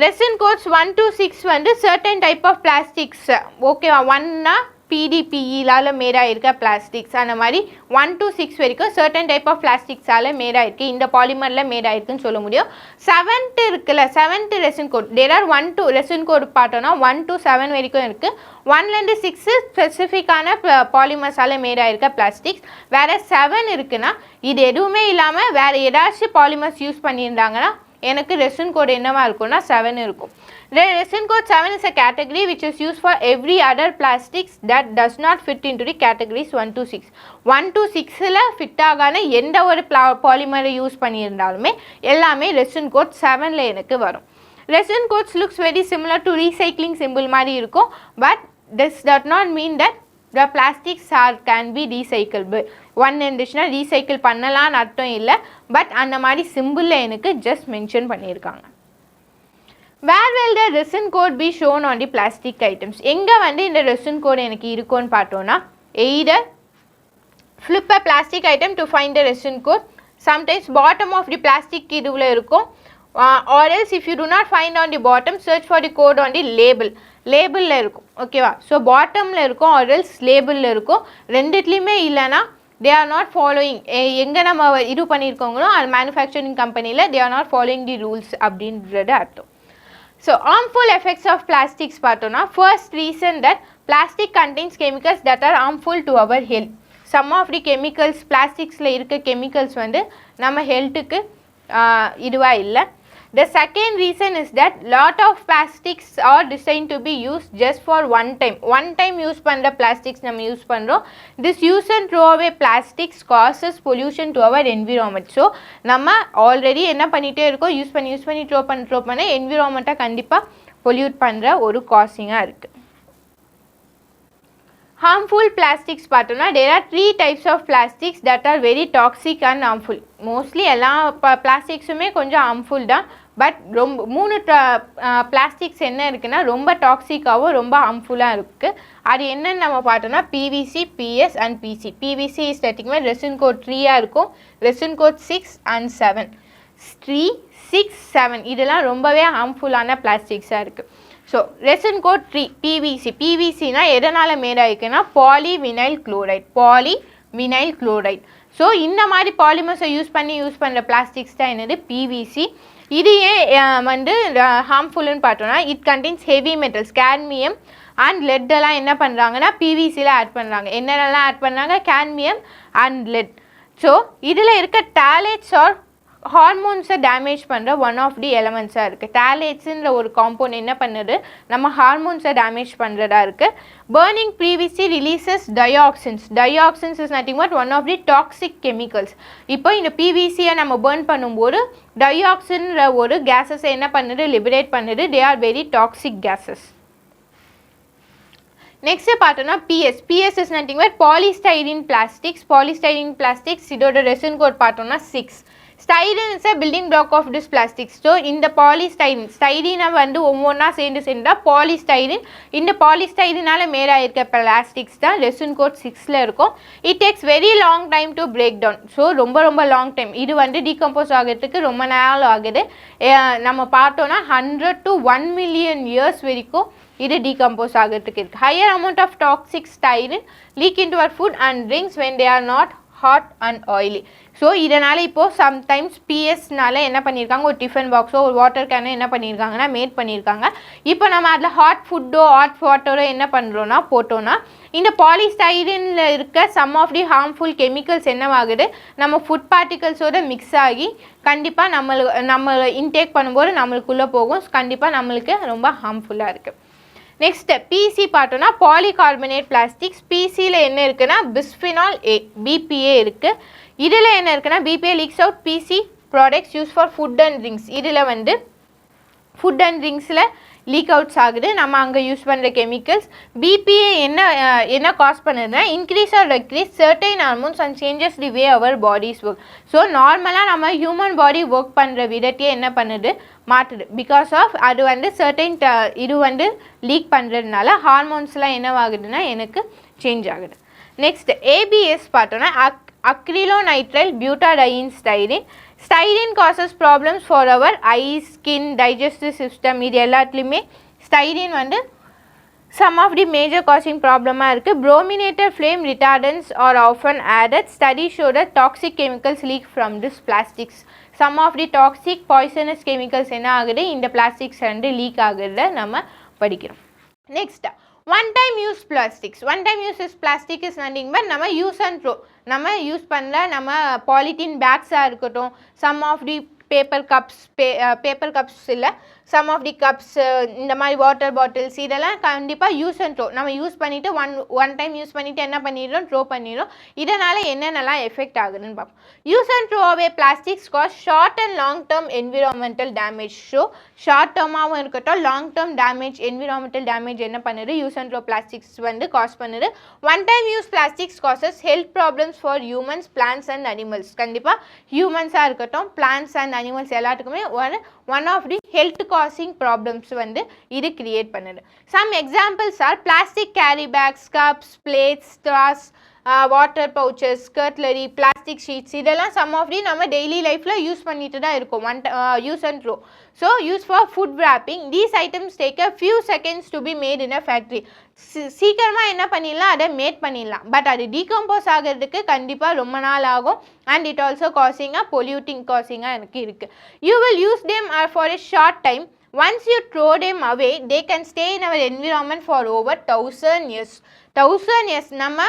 ரெசின் கோட்ஸ் 1 to 6 வந்து certain type of plastics. ஓகேவா, 1னா PDPEலால் மேட் ஆகிருக்க பிளாஸ்டிக்ஸ். அந்த மாதிரி 1 to 6 வரைக்கும் certain type of plasticsஆல் மேட் ஆகிருக்கு, இந்த பாலிமரில் மேட் ஆகிருக்குன்னு சொல்ல முடியும். 7th இருக்குல்ல, 7th resin code. There are 1 to resin code பார்த்தோன்னா 1 to 7 வரைக்கும் இருக்குது. 1லேருந்து 6 ஸ்பெசிஃபிக்கான பாலிமர்ஸால் மேட் ஆகிருக்க பிளாஸ்டிக்ஸ். வேறு 7 இருக்குன்னா இது எதுவுமே இல்லாமல் வேறு ஏதாச்சும் பாலிமர்ஸ் யூஸ் பண்ணியிருந்தாங்கன்னா எனக்கு ரெசின் கோட் என்னவா இருக்கும்னா 7 இருக்கும். Resin code 7 is a category which is used for every other plastics that does not fit into the categories 1 to 6. 1 to 6ல fit ஆகான எந்த ஒரு பாலிமரை யூஸ் பண்ணியிருந்தாலுமே எல்லாமே ரெசின் கோட் 7ல எனக்கு வரும். Resin codes looks very similar to recycling symbol மாதிரி இருக்கும். But this does not mean that the plastics can be recyclable. 1 இருந்துச்சுன்னா recycle பண்ணலான்னு அர்த்தம் இல்லை. பட் அந்த மாதிரி சிம்பிளில் எனக்கு ஜஸ்ட் மென்ஷன் பண்ணியிருக்காங்க. Where will the resin code be shown on the plastic items? எங்கே வந்து இந்த ரெசின் கோட் எனக்கு இருக்கும்னு பார்த்தோன்னா either flip a plastic item to find the resin code. Sometimes bottom of the plastic இதுவில் இருக்கும். Or else if you do not find on the bottom, search for the code on the label. லேபிளில் இருக்கும், ஓகேவா. So பாட்டமில் இருக்கும் or else லேபிளில் இருக்கும். ரெண்டுத்துலேயுமே இல்லைன்னா they are not following, எங்கே நம்ம இது பண்ணியிருக்கோங்களோ அது மேனுஃபேக்சரிங் கம்பெனியில் they are not following the rules அப்படின்றது அர்த்தம். So harmful effects of plastics பார்த்தோன்னா first reason that plastic contains chemicals that are harmful to our health. some of the chemicals plasticsல இருக்க chemicals வந்து நம்ம ஹெல்த்துக்கு இதுவாக இல்லை. The second reason is that lot of plastics are designed to be used just for one time use பண்ணுற plastics நம்ம use பண்ணுறோம். This use and throw away plastics causes pollution to our environment. So நம்ம already என்ன பண்ணிகிட்டே இருக்கோம், use பண்ணி throw பண்ண என்விரான்மெண்ட்டை கண்டிப்பாக பொல்யூட் பண்ணுற ஒரு காசிங்காக இருக்குது. harmful plastics பார்த்தோன்னா there are 3 types of plastics that are very toxic and harmful. mostly எல்லா பிளாஸ்டிக்ஸுமே கொஞ்சம் harmful தான். பட் ரொம்ப 3 பிளாஸ்டிக்ஸ் என்ன இருக்குன்னா ரொம்ப டாக்ஸிக்காகவும் ரொம்ப ஹார்ம்ஃபுல்லாக இருக்குது. அது என்னன்னு நம்ம பார்த்தோன்னா PVC, PS and PC. PVC is nothing resin code 3ஆக இருக்கும். Resin code 6 and 7. 3, 6, 7 இதெல்லாம் ரொம்பவே ஹார்ம்ஃபுல்லான பிளாஸ்டிக்ஸாக இருக்குது. So resin code 3 PVC. பிவிசினா எதனால் மேட் ஆகிருக்குன்னா பாலிவினைல் குளோரைட். ஸோ இந்த மாதிரி பாலிமர்ஸை யூஸ் பண்ணுற பிளாஸ்டிக்ஸ் தான் என்னது பிவிசி. இது ஏன் வந்து ஹார்ம்ஃபுல்லுன்னு பார்த்தோன்னா it contains heavy metals, cadmium and லெட்டெல்லாம் என்ன பண்ணுறாங்கன்னா பிவிசியில் ஆட் பண்ணுறாங்க. என்னென்னலாம் ஆட் பண்ணுறாங்க, கேட்மியம் அண்ட் லெட். ஸோ இதில் இருக்க டேலேட்ஸ் ஆர் ஹார்மோன்ஸை டேமேஜ் பண்ணுற ஒன் ஆஃப் தி எலமெண்ட்ஸாக இருக்குது. டேலேட்ஸுன்ற ஒரு காம்பவுண்ட் என்ன பண்ணுது, நம்ம ஹார்மோன்ஸை டேமேஜ் பண்ணுறதா இருக்குது. burning PVC releases dioxins. Dioxins is nothing but one of the toxic chemicals. இப்போ இந்த PVC-யை நம்ம burn பண்ணும்போது டயோக்சின்ற ஒரு கேஸஸை என்ன பண்ணுது, லிபரேட் பண்ணுது. they are very toxic gases. Next பார்த்தோன்னா PS. PS is nothing but polystyrene plastics. Polystyrene plastics இதோட resin code பார்த்தோன்னா 6. Styrene is a building block of this plastics. So இந்த polystyrene, styrene வந்து ஒவ்வொன்றா சேர்ந்து polystyrene. இந்த polystyrene-ஆல மேலே இருக்க plastics தான் resin code 6ல இருக்கும். It takes very long time to break down. So ரொம்ப long time. இது வந்து decompose ஆகிறதுக்கு ரொம்ப நாள் ஆகுது. நம்ம பார்த்தோன்னா 100 to 1 million years வரைக்கும் இது decompose ஆகிறதுக்கு இருக்கு. Higher amount of toxic styrene leak into our food and drinks when they are not hot and oily. So இதனால் இப்போது சம்டைம்ஸ் பிஎஸ்னால என்ன பண்ணியிருக்காங்க, ஒரு டிஃபன் பாக்ஸோ ஒரு வாட்டர் கேனோ என்ன பண்ணியிருக்காங்கன்னா மேட் பண்ணியிருக்காங்க. இப்போ நம்ம அதில் ஹாட் ஃபுட்டோ ஹாட் வாட்டரோ என்ன பண்ணுறோன்னா போட்டோன்னா இந்த பாலிஸ்டைரீனில் இருக்க some of the harmful chemicals என்னவாகுது, நம்ம ஃபுட் பார்ட்டிகல்ஸோடு மிக்ஸ் ஆகி கண்டிப்பாக நம்ம இன்டேக் பண்ணும்போது நம்மளுக்குள்ளே போகும். கண்டிப்பாக நம்மளுக்கு ரொம்ப ஹார்ம்ஃபுல்லாக இருக்குது. நெக்ஸ்ட் பிசி பார்த்தோன்னா பாலிகார்பனேட் பிளாஸ்டிக்ஸ். பிசியில் என்ன இருக்குன்னா பிஸ்ஃபினால் ஏ, பிபிஏ இருக்குது. இதில் என்ன இருக்குன்னா BPA leaks out PC products use for food and drinks. இதில் வந்து ஃபுட் அண்ட் ட்ரிங்க்ஸில் லீக் அவுட்ஸ் ஆகுது. நம்ம அங்கே யூஸ் பண்ணுற கெமிக்கல்ஸ். பிபிஏ என்ன காஸ் பண்ணுதுன்னா increase or decrease certain hormones and changes the way our bodies work. So நார்மலாக நம்ம ஹியூமன் பாடி ஒர்க் பண்ணுற விதத்தையே என்ன பண்ணுது, மாற்றுது. பிகாஸ் ஆஃப் அது வந்து சர்டைன் இது வந்து லீக் பண்ணுறதுனால ஹார்மோன்ஸ்லாம் என்னவாகுதுன்னா எனக்கு சேஞ்ச் ஆகுது. நெக்ஸ்ட் ஏபிஎஸ் பார்த்தோன்னா acrylonitrile butadiene styrene. Styrene causes problems for our eyes, skin, digestive system. இது எல்லாத்துலேயுமே styrene வந்து some of the major causing problemaக இருக்குது. brominated flame retardants are often added. Studies show that toxic chemicals leak from this plastics. some of the toxic poisonous chemicals என்ன ஆகுது, இந்த plastics வந்து league ஆகுறத நம்ம படிக்கிறோம். Next one time use plastics. One time use plastic is nothing but நம்ம use and throw, நம்ம use பண்ணல நம்ம பாலித்தீன் பேக்ஸாக இருக்கட்டும், some of the paper cups இல்லை, சம் ஆஃப் தி கப்ஸ், இந்த மாதிரி வாட்டர் பாட்டில்ஸ், இதெல்லாம் கண்டிப்பாக யூஸ் அண்ட் த்ரோ. நம்ம யூஸ் பண்ணிவிட்டு ஒன் டைம் யூஸ் பண்ணிவிட்டு என்ன பண்ணிடுறோம், த்ரோ பண்ணிடுறோம். இதனால் என்னென்னலாம் எஃபெக்ட் ஆகுதுன்னு பார்ப்போம். Use and throw away plastics cause short and long term environmental damage. So short டேர்மாகவும் இருக்கட்டும், long term damage, environmental damage என்ன பண்ணுது, யூஸ் அண்ட் த்ரோ பிளாஸ்டிக்ஸ் வந்து காஸ் பண்ணுது. One time use plastics causes health problems for humans, plants and animals. கண்டிப்பாக ஹியூமன்ஸாக இருக்கட்டும், plants and animals எல்லாத்துக்குமே one of the health causing problems வந்து இது கிரியேட் பண்ணுது. Some examples are plastic carry bags, cups, plates, straws, water pouches, cutlery, plastic sheets, இதெல்லாம் some of the நம்ம daily லைஃப்பில் யூஸ் பண்ணிட்டு தான் இருக்கோம். Use and throw. So use for food wrapping. these items take a few seconds to be made in a factory. சீக்கிரமாக என்ன பண்ணிடலாம், அதை மேட் பண்ணிடலாம். பட் அது டீகம்போஸ் ஆகிறதுக்கு கண்டிப்பாக ரொம்ப நாள் ஆகும். அண்ட் இட் ஆல்சோ காசிங்காக பொல்யூட்டிங் காசிங்காக எனக்கு இருக்குது. You will use them for a short time. Once you throw them away, they can stay in our environment for over 1000 years. 1000 years நம்ம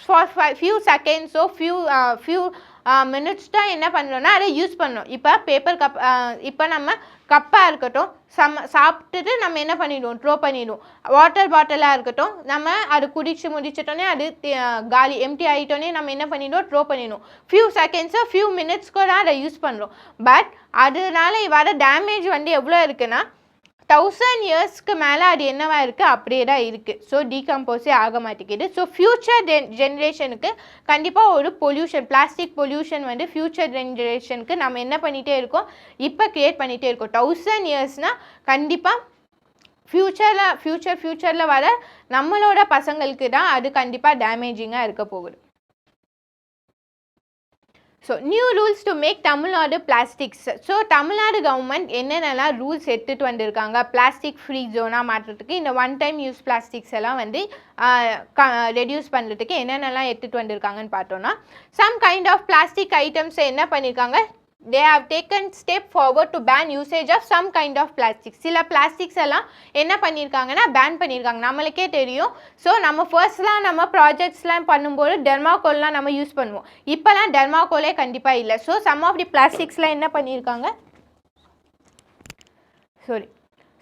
for few seconds or few minutes தான் என்ன பண்ணுறோன்னா அதை use பண்ணோம். இப்போ paper cup, இப்போ நம்ம கப்பாக இருக்கட்டும், சாப்பிட்டுட்டு நம்ம என்ன பண்ணிடுவோம், த்ரோ பண்ணிடுவோம். வாட்டர் பாட்டிலாக இருக்கட்டும், நம்ம அது குடிச்சு முடிச்சிட்டோன்னே அது காலி எம்டி ஆகிட்டோன்னே நம்ம என்ன பண்ணிடுவோம், த்ரோ பண்ணிடுவோம். ஃபியூ செகண்ட்ஸோ ஃபியூ மினிட்ஸ்க்கோ தான் அதை யூஸ் பண்ணுறோம். பட் அதனால வர டேமேஜ் வந்து எவ்வளோ இருக்குன்னா 1000 இயர்ஸ்க்கு மேலே அது என்னவா இருக்குது, அப்படியே தான் இருக்குது. ஸோ டீகம்போஸே ஆக மாட்டேங்குது. ஸோ ஃப்யூச்சர் ஜென்ரேஷனுக்கு கண்டிப்பாக ஒரு பொல்யூஷன், பிளாஸ்டிக் பொல்யூஷன் வந்து ஃப்யூச்சர் ஜென்ரேஷனுக்கு நம்ம என்ன பண்ணிகிட்டே இருக்கோம், இப்போ க்ரியேட் பண்ணிகிட்டே இருக்கோம். 1000 இயர்ஸ்னால் கண்டிப்பாக ஃப்யூச்சரில் வர நம்மளோட பசங்களுக்கு தான் அது கண்டிப்பாக டேமேஜிங்காக இருக்க போகுது. So new rules to make Tamil Nadu plastics. So Tamil Nadu government என்னென்னலாம் ரூல்ஸ் எடுத்துகிட்டு வந்திருக்காங்க பிளாஸ்டிக் ஃப்ரீ ஜோனாக மாற்றுறதுக்கு, இந்த ஒன் டைம் யூஸ் பிளாஸ்டிக்ஸ் எல்லாம் வந்து ரெடியூஸ் பண்ணுறதுக்கு என்னென்னலாம் எடுத்துகிட்டு வந்திருக்காங்கன்னு பார்த்தோன்னா, some kind of plastic items என்ன பண்ணியிருக்காங்க, they have taken step forward to ban usage of some kind of plastics. சில plastics எல்லாம் என்ன பண்ணியிருக்காங்கன்னா பேன் பண்ணியிருக்காங்க. நம்மளுக்கே தெரியும். ஸோ நம்ம ஃபர்ஸ்ட்லாம் நம்ம ப்ராஜெக்ட்ஸ்லாம் பண்ணும்போது டெர்மாகோல்லாம் நம்ம யூஸ் பண்ணுவோம். இப்போலாம் டெர்மாகோலே கண்டிப்பாக இல்லை. ஸோ சம் ஆஃப் தி பிளாஸ்டிக்ஸ்லாம் என்ன பண்ணியிருக்காங்க,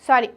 சாரி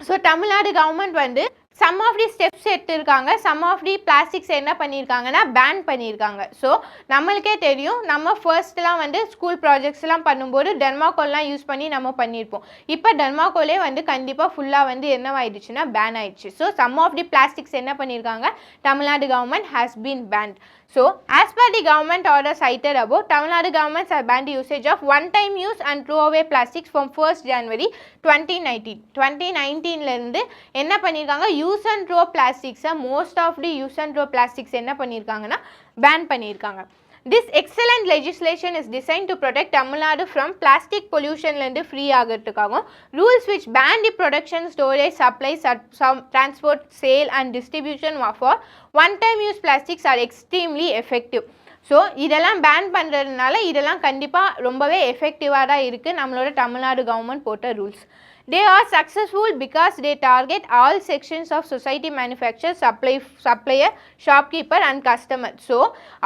ஸோ தமிழ்நாடு கவர்மெண்ட் வந்து சம் ஆஃப் தி ஸ்டெப்ஸ் எடுத்திருக்காங்க. சம் ஆஃப் தி பிளாஸ்டிக்ஸ் என்ன பண்ணியிருக்காங்கன்னா பேன் பண்ணியிருக்காங்க. ஸோ நம்மளுக்கே தெரியும், நம்ம ஃபர்ஸ்ட்லாம் வந்து ஸ்கூல் ப்ராஜெக்ட்ஸ்லாம் பண்ணும்போது டெர்மாகோல்லாம் யூஸ் பண்ணி நம்ம பண்ணியிருப்போம். இப்போ டெர்மாகோலே வந்து கண்டிப்பாக ஃபுல்லாக வந்து என்னவாயிடுச்சுன்னா பேன் ஆயிடுச்சு. So some of the plastics என்ன பண்ணியிருக்காங்க, Tamil Nadu government has been banned. So, as per the government order cited above, Tamil Nadu governments have banned the usage of one-time use and throwaway plastics from 1st January 2019. 2019 இருந்து என்ன பண்ணியிருக்காங்க, use and throw பிளாஸ்டிக்ஸை most of the use and throw plastics என்ன பண்ணியிருக்காங்கன்னா pan பண்ணியிருக்காங்க. This excellent legislation is designed to protect Tamil Nadu from plastic pollution and free ஆகிறதுக்காகவும் rules which ban the production, storage, supply, transport, sale and distribution for one-time use plastics are extremely effective. So இதெல்லாம் pan பண்ணுறதுனால இதெல்லாம் கண்டிப்பாக ரொம்பவே எஃபெக்டிவாக தான் இருக்குது நம்மளோட Tamil Nadu government போட்ட rules. They are successful because they target all sections of society, manufacturer, supplier, shopkeeper and customer. So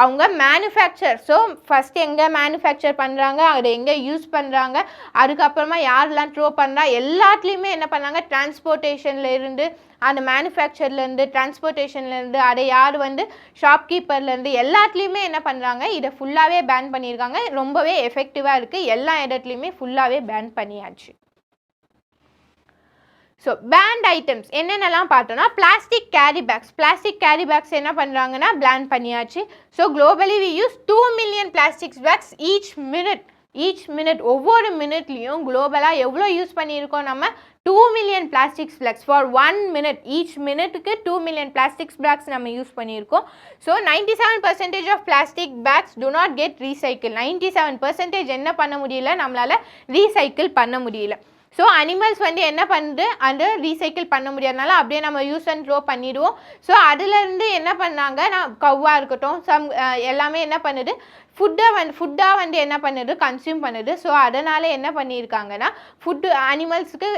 அவங்க மேனுஃபேக்சர், ஸோ ஃபஸ்ட் எங்கே மேனுஃபேக்சர் பண்ணுறாங்க, அதை எங்கே யூஸ் பண்ணுறாங்க, அதுக்கப்புறமா யாரெல்லாம் த்ரோ பண்ணுறா, எல்லாத்துலேயுமே என்ன பண்ணாங்க, டிரான்ஸ்போர்ட்டேஷன்லேருந்து அந்த மேனுஃபேக்சர்லேருந்து டிரான்ஸ்போர்ட்டேஷன்லேருந்து அதை யார் வந்து ஷாப்கீப்பர்லேருந்து எல்லாத்துலேயுமே என்ன பண்ணுறாங்க, இதை ஃபுல்லாகவே பேன் பண்ணியிருக்காங்க. ரொம்பவே எஃபெக்டிவாக இருக்குது. எல்லா இடத்துலையுமே ஃபுல்லாகவே பேன் பண்ணியாச்சு. ஸோ பேண்ட் ஐட்டம்ஸ் என்னென்னலாம் பார்த்தோன்னா பிளாஸ்டிக் கேரி பேக்ஸ் என்ன பண்ணுறாங்கன்னா பேன் பண்ணியாச்சு. So globally we use 2 million plastics bags each minute ஒவ்வொரு மினிட்லேயும் குளோபலாக எவ்வளோ யூஸ் பண்ணியிருக்கோம் நம்ம, 2 million plastics bags for 1 minute. Each மினிட்டுக்கு 2 million பிளாஸ்டிக்ஸ் பேக்ஸ் நம்ம யூஸ் பண்ணியிருக்கோம். So 97% of plastic bags do not get recycle. 97% என்ன பண்ண முடியல, நம்மளால் ரீசைக்கிள் பண்ண முடியல. ஸோ அனிமல்ஸ் வந்து என்ன பண்ணுது, அந்த ரீசைக்கிள் பண்ண முடியாதனால அப்படியே நம்ம யூஸ் அண்ட் த்ரோ பண்ணிடுவோம். ஸோ அதுலேருந்து என்ன பண்ணாங்க, கவ்வாக இருக்கட்டும் எல்லாமே என்ன பண்ணுது, ஃபுட்டாக வந்து என்ன பண்ணுது, கன்சியூம் பண்ணுது. ஸோ அதனால் என்ன பண்ணியிருக்காங்கன்னா அனிமல்ஸுக்கு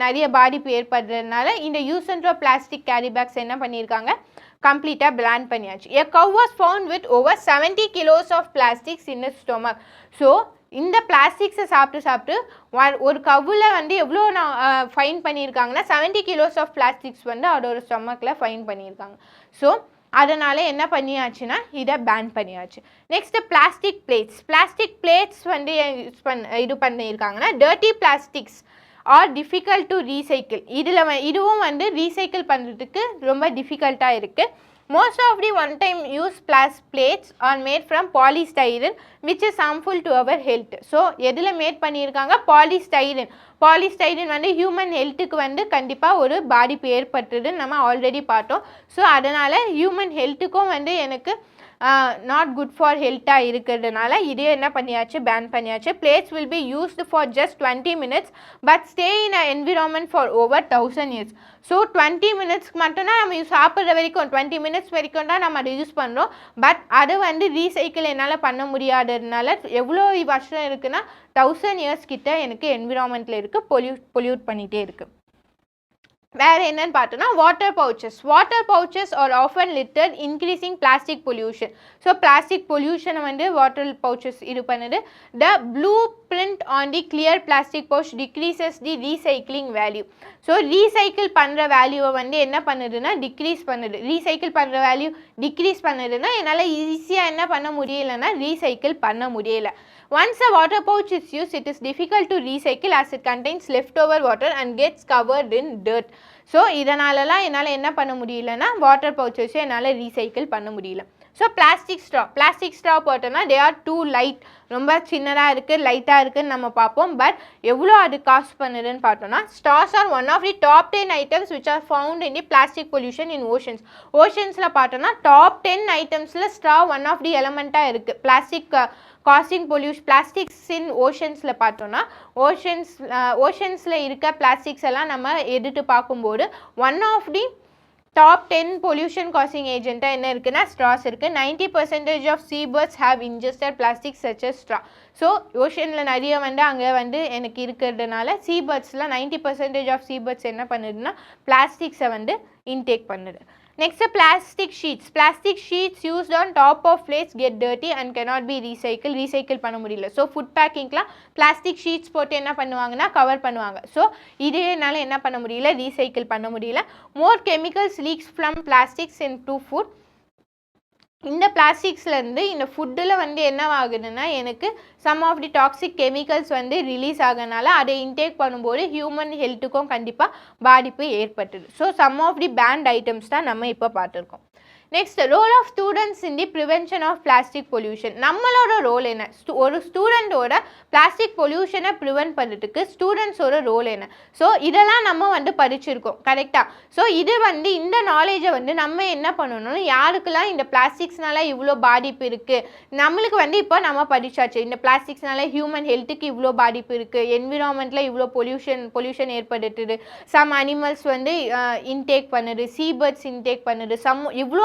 நிறைய பாதிப்பு ஏற்படுறதுனால இந்த use and throw plastic carry packs என்ன பண்ணியிருக்காங்க, கம்ப்ளீட்டாக பேன் பண்ணியாச்சு. A cow was found with over 70 kilos of plastics in its stomach. So இந்த பிளாஸ்டிக்ஸை சாப்பிட்டு ஒரு கவ்வில் வந்து எவ்வளோ ஃபைன் பண்ணியிருக்காங்கன்னா 70 kilos ஆஃப் பிளாஸ்டிக்ஸ் வந்து அதோட ஸ்டொமக்கில் ஃபைன் பண்ணியிருக்காங்க. ஸோ அதனால் என்ன பண்ணியாச்சுன்னா இதை பேன் பண்ணியாச்சு. நெக்ஸ்ட்டு பிளாஸ்டிக் பிளேட்ஸ் வந்து இது பண்ணியிருக்காங்கன்னா dirty plastics are difficult to recycle. இதுவும் வந்து ரீசைக்கிள் பண்ணுறதுக்கு ரொம்ப டிஃபிகல்ட்டாக இருக்குது. Most of the one-time use plates are made from polystyrene which is harmful to our health. So எதில் மேட் பண்ணியிருக்காங்க, பாலிஸ்டைரின் வந்து ஹியூமன் ஹெல்த்துக்கு வந்து கண்டிப்பாக ஒரு பாதிப்பு ஏற்பட்டுதுன்னு நம்ம ஆல்ரெடி பார்த்தோம். ஸோ அதனால் ஹியூமன் ஹெல்த்துக்கும் வந்து எனக்கு நாட் குட் ஃபார் ஹெல்த்தாக இருக்கிறதுனால இதே என்ன பண்ணியாச்சு, பேன் பண்ணியாச்சு. Plates will be used for just 20 minutes but stay in a environment for over 1000 years. So 20 minutesக்கு மட்டும்தான் நம்ம சாப்பிட்ற வரைக்கும் 20 minutes வரைக்கும் தான் நம்ம அதை யூஸ் பண்ணுறோம். பட் அதை வந்து ரீசைக்கிள் என்னால் பண்ண முடியாததுனால எவ்வளோ வருஷம் இருக்குன்னா 1000 years கிட்ட எனக்கு என்விரான்மெண்ட்டில் இருக்குது, பொல்யூட் பண்ணிகிட்டே இருக்குது. வேறு என்னன்னு பார்த்தோன்னா water pouches are often litter increasing plastic pollution. So plastic பொல்யூஷனை வந்து வாட்டர் பவுச்சஸ் இது பண்ணுது. The blue print on the clear plastic pouch decreases the recycling value. So recycle பண்ணுற வேல்யூவை வந்து என்ன பண்ணுதுன்னா டிக்ரீஸ் பண்ணுது. ரீசைக்கிள் பண்ணுற வேல்யூ டிக்ரீஸ் பண்ணுதுன்னா என்னால் ஈஸியாக என்ன பண்ண முடியலைன்னா ரீசைக்கிள் பண்ண முடியலை. Once a water pouch is used, it is difficult to recycle as it contains leftover water and gets covered in dirt. So இதனாலலாம் என்னால் என்ன பண்ண முடியலன்னா வாட்டர் பவுச்சஸை என்னால் ரீசைக்கிள் பண்ண முடியல. ஸோ பிளாஸ்டிக் ஸ்ட்ரா போட்டோன்னா தே ஆர் டூ லைட், ரொம்ப சின்னதாக இருக்குது, லைட்டாக இருக்குதுன்னு நம்ம பார்ப்போம். பட் எவ்வளோ அது காஸ்ட் பண்ணுதுன்னு பார்த்தோன்னா straws are one of the top 10 items which are found in the plastic pollution in oceans. ஓஷன்ஸில் பார்த்தோன்னா டாப் 10 ஐட்டம்ஸில் ஸ்ட்ரா ஒன் ஆஃப் தி எலமெண்ட்டாக இருக்குது. பிளாஸ்டிக்ஸ் இன் ஓஷன்ஸில் பார்த்தோன்னா ஓஷன்ஸில் இருக்க பிளாஸ்டிக்ஸ் எல்லாம் நம்ம எடுத்து பார்க்கும்போது one of the top 10 pollution causing ஏஜென்ட்டாக என்ன இருக்குன்னா ஸ்ட்ராஸ் இருக்குது. 90% of seabirds have ingested plastic such as straw. So ஓஷனில் நிறைய அங்கே எனக்கு இருக்கிறதுனால சீபர்ட்ஸில் 90% ஆஃப் சீபர்ட்ஸ் என்ன பண்ணுதுன்னா பிளாஸ்டிக்ஸை இன்டேக் பண்ணுது. Next, plastic sheets. Plastic sheets used on top of plates get dirty and cannot be recycled. Recycle பண்ண முடியல. So food packingலாம் plastic sheets போட்டு என்ன பண்ணுவாங்கன்னா கவர் பண்ணுவாங்க. ஸோ இதேனால என்ன பண்ண முடியல, ரீசைக்கிள் பண்ண முடியல. More chemicals leaks from plastics into food. இந்த பிளாஸ்டிக்ஸ்லேருந்து இந்த ஃபுட்டில் என்ன ஆகுதுன்னா எனக்கு some of the toxic chemicals release ஆகனால அதை இன்டேக் பண்ணும்போது ஹியூமன் ஹெல்த்துக்கும் கண்டிப்பாக பாதிப்பு ஏற்பட்டுது. So some of the banned items தான் நம்ம இப்போ பார்த்துருக்கோம். Next, role of students in the prevention of plastic pollution. நம்மளோட ரோல் என்ன, ஒரு ஸ்டூடெண்ட்டோட பிளாஸ்டிக் பொல்யூஷனை ப்ரிவென்ட் பண்ணுறதுக்கு ஸ்டூடெண்ட்ஸோட ரோல் என்ன? ஸோ இதெல்லாம் நம்ம படிச்சிருக்கோம் கரெக்டாக. ஸோ இது இந்த நாலேஜை நம்ம என்ன பண்ணணும், யாருக்கெல்லாம் இந்த பிளாஸ்டிக்ஸ்னால இவ்வளோ பாதிப்பு இருக்குது, நம்மளுக்கு இப்போ நம்ம படித்தாச்சு இந்த பிளாஸ்டிக்ஸ்னால ஹியூமன் ஹெல்த்துக்கு இவ்வளோ பாதிப்பு இருக்குது, என்விரான்மெண்ட்டில் இவ்வளோ பொல்யூஷன் ஏற்படுத்துது, சம் அனிமல்ஸ் இன்டேக் பண்ணுது, சீபர்ட்ஸ் இன்டேக் பண்ணுது, இவ்வளோ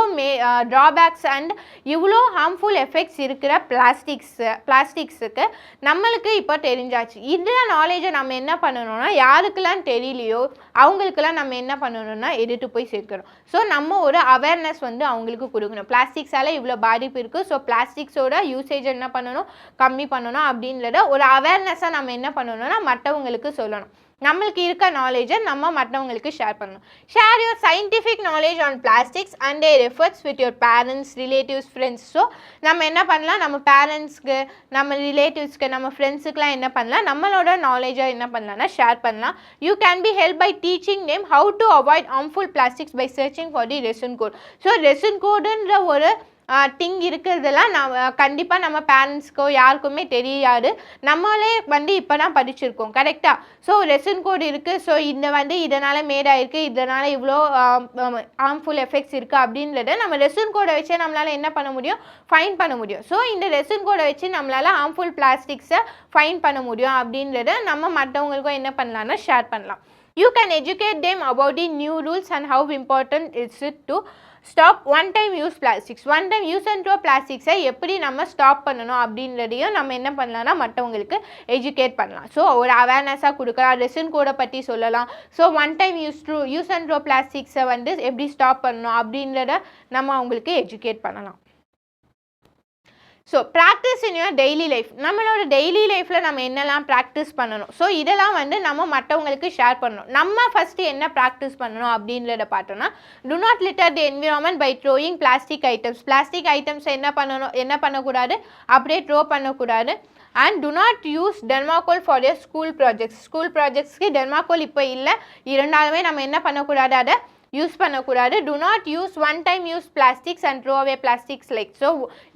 ட்ராபேக்ஸ் அண்ட் இவ்வளோ ஹார்ம்ஃபுல் எஃபெக்ட்ஸ் இருக்கிற பிளாஸ்டிக்ஸுக்கு நம்மளுக்கு இப்போ தெரிஞ்சாச்சு. இந்த நாலேஜை நம்ம என்ன பண்ணணும்னா யாருக்கெல்லாம் தெரியலையோ அவங்களுக்கெல்லாம் நம்ம என்ன பண்ணணும்னா எடுத்து போய் சேர்க்கணும். ஸோ நம்ம ஒரு அவேர்னஸ் அவங்களுக்கு கொடுக்கணும். பிளாஸ்டிக்ஸால் இவ்வளோ பாதிப்பு இருக்குது, ஸோ பிளாஸ்டிக்ஸோட யூசேஜ் என்ன பண்ணணும், கம்மி பண்ணணும் அப்படின்றத ஒரு அவேர்னஸாக நம்ம என்ன பண்ணணும்னா மற்றவங்களுக்கு சொல்லணும். நம்மளுக்கு இருக்க நாலேஜை நம்ம மற்றவங்களுக்கு ஷேர் பண்ணணும். Share your scientific knowledge on plastics and their efforts with your parents, relatives, friends. So நம்ம என்ன பண்ணலாம், நம்ம பேரண்ட்ஸ்க்கு, நம்ம ரிலேட்டிவ்ஸ்க்கு, நம்ம ஃப்ரெண்ட்ஸுக்கெலாம் என்ன பண்ணலாம், நம்மளோட நாலேஜை என்ன பண்ணலாம்னா ஷேர் பண்ணலாம். You can be help by teaching them how to avoid harmful plastics by searching for the resin code. So resin கோடுன்ற ஒரு திங் இருக்கிறதெல்லாம் கண்டிப்பாக நம்ம பேரண்ட்ஸ்க்கோ யாருக்குமே தெரியாது. நம்மளே இப்போ தான் படிச்சிருக்கோம் கரெக்டாக. ஸோ ரெசின் கோட் இருக்குது, ஸோ இந்த இதனால் மேடாயிருக்கு, இதனால் இவ்வளோ ஹார்ம்ஃபுல் எஃபெக்ட்ஸ் இருக்குது அப்படின்றத நம்ம ரெசின் கோடை வச்சே நம்மளால் என்ன பண்ண முடியும், ஃபைன் பண்ண முடியும். ஸோ இந்த ரெசின் கோடை வச்சு நம்மளால் ஹார்ம்ஃபுல் பிளாஸ்டிக்ஸை ஃபைன் பண்ண முடியும் அப்படின்றத நம்ம மற்றவங்களுக்கும் என்ன பண்ணலாம்னா ஷேர் பண்ணலாம். You can educate them about the new rules and how important is it to stop one-time use plastics. One-time use and throw plastics-ஐ எப்படி நம்ம ஸ்டாப் பண்ணணும் அப்படின்றதையும் நம்ம என்ன பண்ணலாம்னா மற்றவங்களுக்கு எஜுகேட் பண்ணலாம். ஸோ ஒரு அவேர்னஸாக கொடுக்கலாம், ரெசின் கோடை பற்றி சொல்லலாம். So one time use and throw பிளாஸ்டிக்ஸை எப்படி ஸ்டாப் பண்ணணும் அப்படின்றத நம்ம அவங்களுக்கு எஜுகேட் பண்ணலாம். So practice in your daily life. நம்மளோட டெய்லி லைஃப்பில் நம்ம என்னெல்லாம் ப்ராக்டிஸ் பண்ணணும், ஸோ இதெல்லாம் நம்ம மற்றவங்களுக்கு ஷேர் பண்ணணும். நம்ம ஃபஸ்ட்டு என்ன ப்ராக்டிஸ் பண்ணணும் அப்படின்றத பார்த்தோன்னா, do not litter the environment by throwing plastic items. Plastic items என்ன பண்ணக்கூடாது, அப்படியே த்ரோ பண்ணக்கூடாது. And do not use thermocol for your school projects. School ப்ராஜெக்ட்ஸ்க்கு டெர்மாக்கோல் இப்போ இல்லை, இருந்தாலுமே நம்ம என்ன பண்ணக்கூடாது, அதை யூஸ் பண்ணக்கூடாது. Do not use one time use plastics and throw away plastics like. So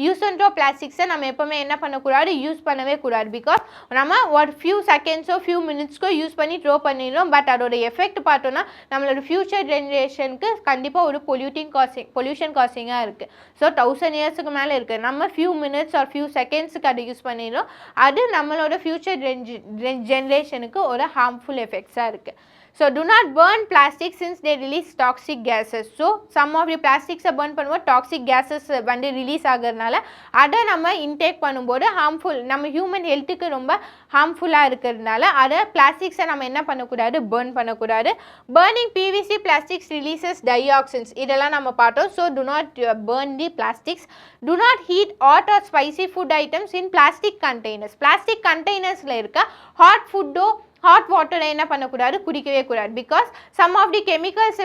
use and throw பிளாஸ்டிக்ஸை நம்ம எப்போவுமே என்ன பண்ணக்கூடாது, யூஸ் பண்ணவே கூடாது. பிகாஸ் நம்ம ஒரு ஃபியூ செகண்ட்ஸோ ஃபியூ மினிட்ஸ்க்கோ யூஸ் பண்ணி த்ரோ பண்ணிடுறோம். பட் அதோட எஃபெக்ட் பார்த்தோன்னா நம்மளோட ஃபியூச்சர் ஜென்ரேஷனுக்கு கண்டிப்பாக ஒரு பொல்யூஷன் காசிங்காக இருக்குது. ஸோ 1000 இயர்ஸுக்கு மேலே இருக்குது. நம்ம ஃபியூ மினிட்ஸ் ஆர் ஃபியூ செகண்ட்ஸுக்கு அதை யூஸ் பண்ணிடுறோம். அது நம்மளோட ஃபியூச்சர் ஜென்ரேஷனுக்கு ஒரு ஹார்ம்ஃபுல் எஃபெக்ட்ஸாக இருக்குது. So do not burn plastic since they release toxic gases. So some of the plastics burn பண்ணும்போது toxic gases ரிலீஸ் ஆகிறதுனால அதை நம்ம இன்டேக் பண்ணும்போது ஹார்ம்ஃபுல், நம்ம ஹியூமன் ஹெல்த்துக்கு ரொம்ப ஹார்ம்ஃபுல்லாக இருக்கிறதுனால அதை பிளாஸ்டிக்ஸை நம்ம என்ன பண்ணக்கூடாது, burn பண்ணக்கூடாது. burning PVC plastics releases dioxins. இதெல்லாம் நம்ம பார்த்தோம். So do not burn the plastics. do not heat hot or spicy food items in plastic containers. plastic containersல இருக்க ஹாட் ஃபுட்டோ ஹாட் வாட்டரை என்ன பண்ணக்கூடாது, குடிக்கவே கூடாது. Because some of the chemicals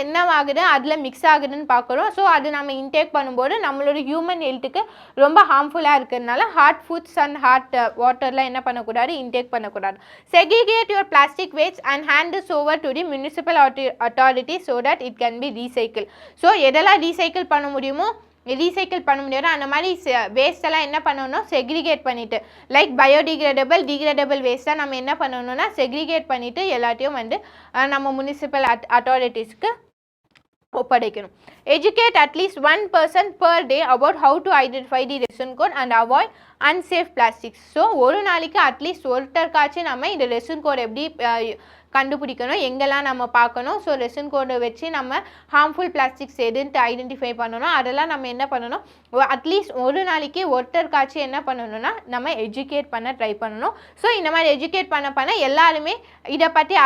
என்ன ஆகுது, அதில் மிக்ஸ் ஆகுதுன்னு பார்க்குறோம். ஸோ அது நம்ம இன்டேக் பண்ணும்போது நம்மளோட ஹியூமன் ஹெல்த்துக்கு ரொம்ப ஹார்ம்ஃபுல்லாக இருக்கிறதுனால ஹாட் ஃபுட்ஸ் அண்ட் ஹாட் வாட்டர்லாம் என்ன பண்ணக்கூடாது, இன்டேக் பண்ணக்கூடாது. Segregate your plastic waste and hand is over to the municipal authority so that it can be recycle. So எதெல்லாம் ரீசைக்கிள் பண்ண முடியுமோ ரீசைக்கிள் பண்ண முடியாது, அந்த மாதிரி வேஸ்ட்டெல்லாம் என்ன பண்ணணும், செக்ரிகேட் பண்ணிவிட்டு லைக் டிகிரேடபிள் வேஸ்ட்டாக நம்ம என்ன பண்ணணும்னா செக்ரிகேட் பண்ணிவிட்டு எல்லாத்தையும் நம்ம முனிசிபல் அத்தாரிட்டிஸ்க்கு ஒப்படைக்கணும். Educate at least 1 person per day about how to identify the resin code and avoid unsafe plastics. So ஒரு நாளைக்கு அட்லீஸ்ட் ஒருத்தருக்காச்சும் நம்ம இந்த ரெசின் கோட் எப்படி கண்டுபிடிக்கணும், எங்கெல்லாம் நம்ம பார்க்கணும். ஸோ ரெசின் கோடை வச்சு நம்ம ஹார்ம்ஃபுல் பிளாஸ்டிக்ஸ் எதுன்ட்டு ஐடென்டிஃபை பண்ணணும். அதெல்லாம் நம்ம என்ன பண்ணணும், அட்லீஸ்ட் ஒரு நாளைக்கு ஒருத்தருக்காச்சும் என்ன பண்ணணும்னா நம்ம எஜுகேட் பண்ண ட்ரை பண்ணணும். ஸோ இந்த மாதிரி எஜுகேட் பண்ண எல்லாருமே இதை பற்றி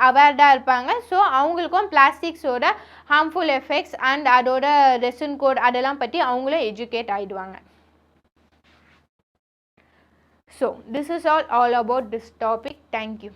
அவேர்டாக இருப்பாங்க. ஸோ அவங்களுக்கும் பிளாஸ்டிக்ஸோட ஹார்ம்ஃபுல் எஃபெக்ட்ஸ் அண்ட் அதோட ரெசின் கோட் அதெல்லாம் பற்றி அவங்களும் எஜுகேட் ஆகிடுவாங்க. So this is all about this topic. Thank you.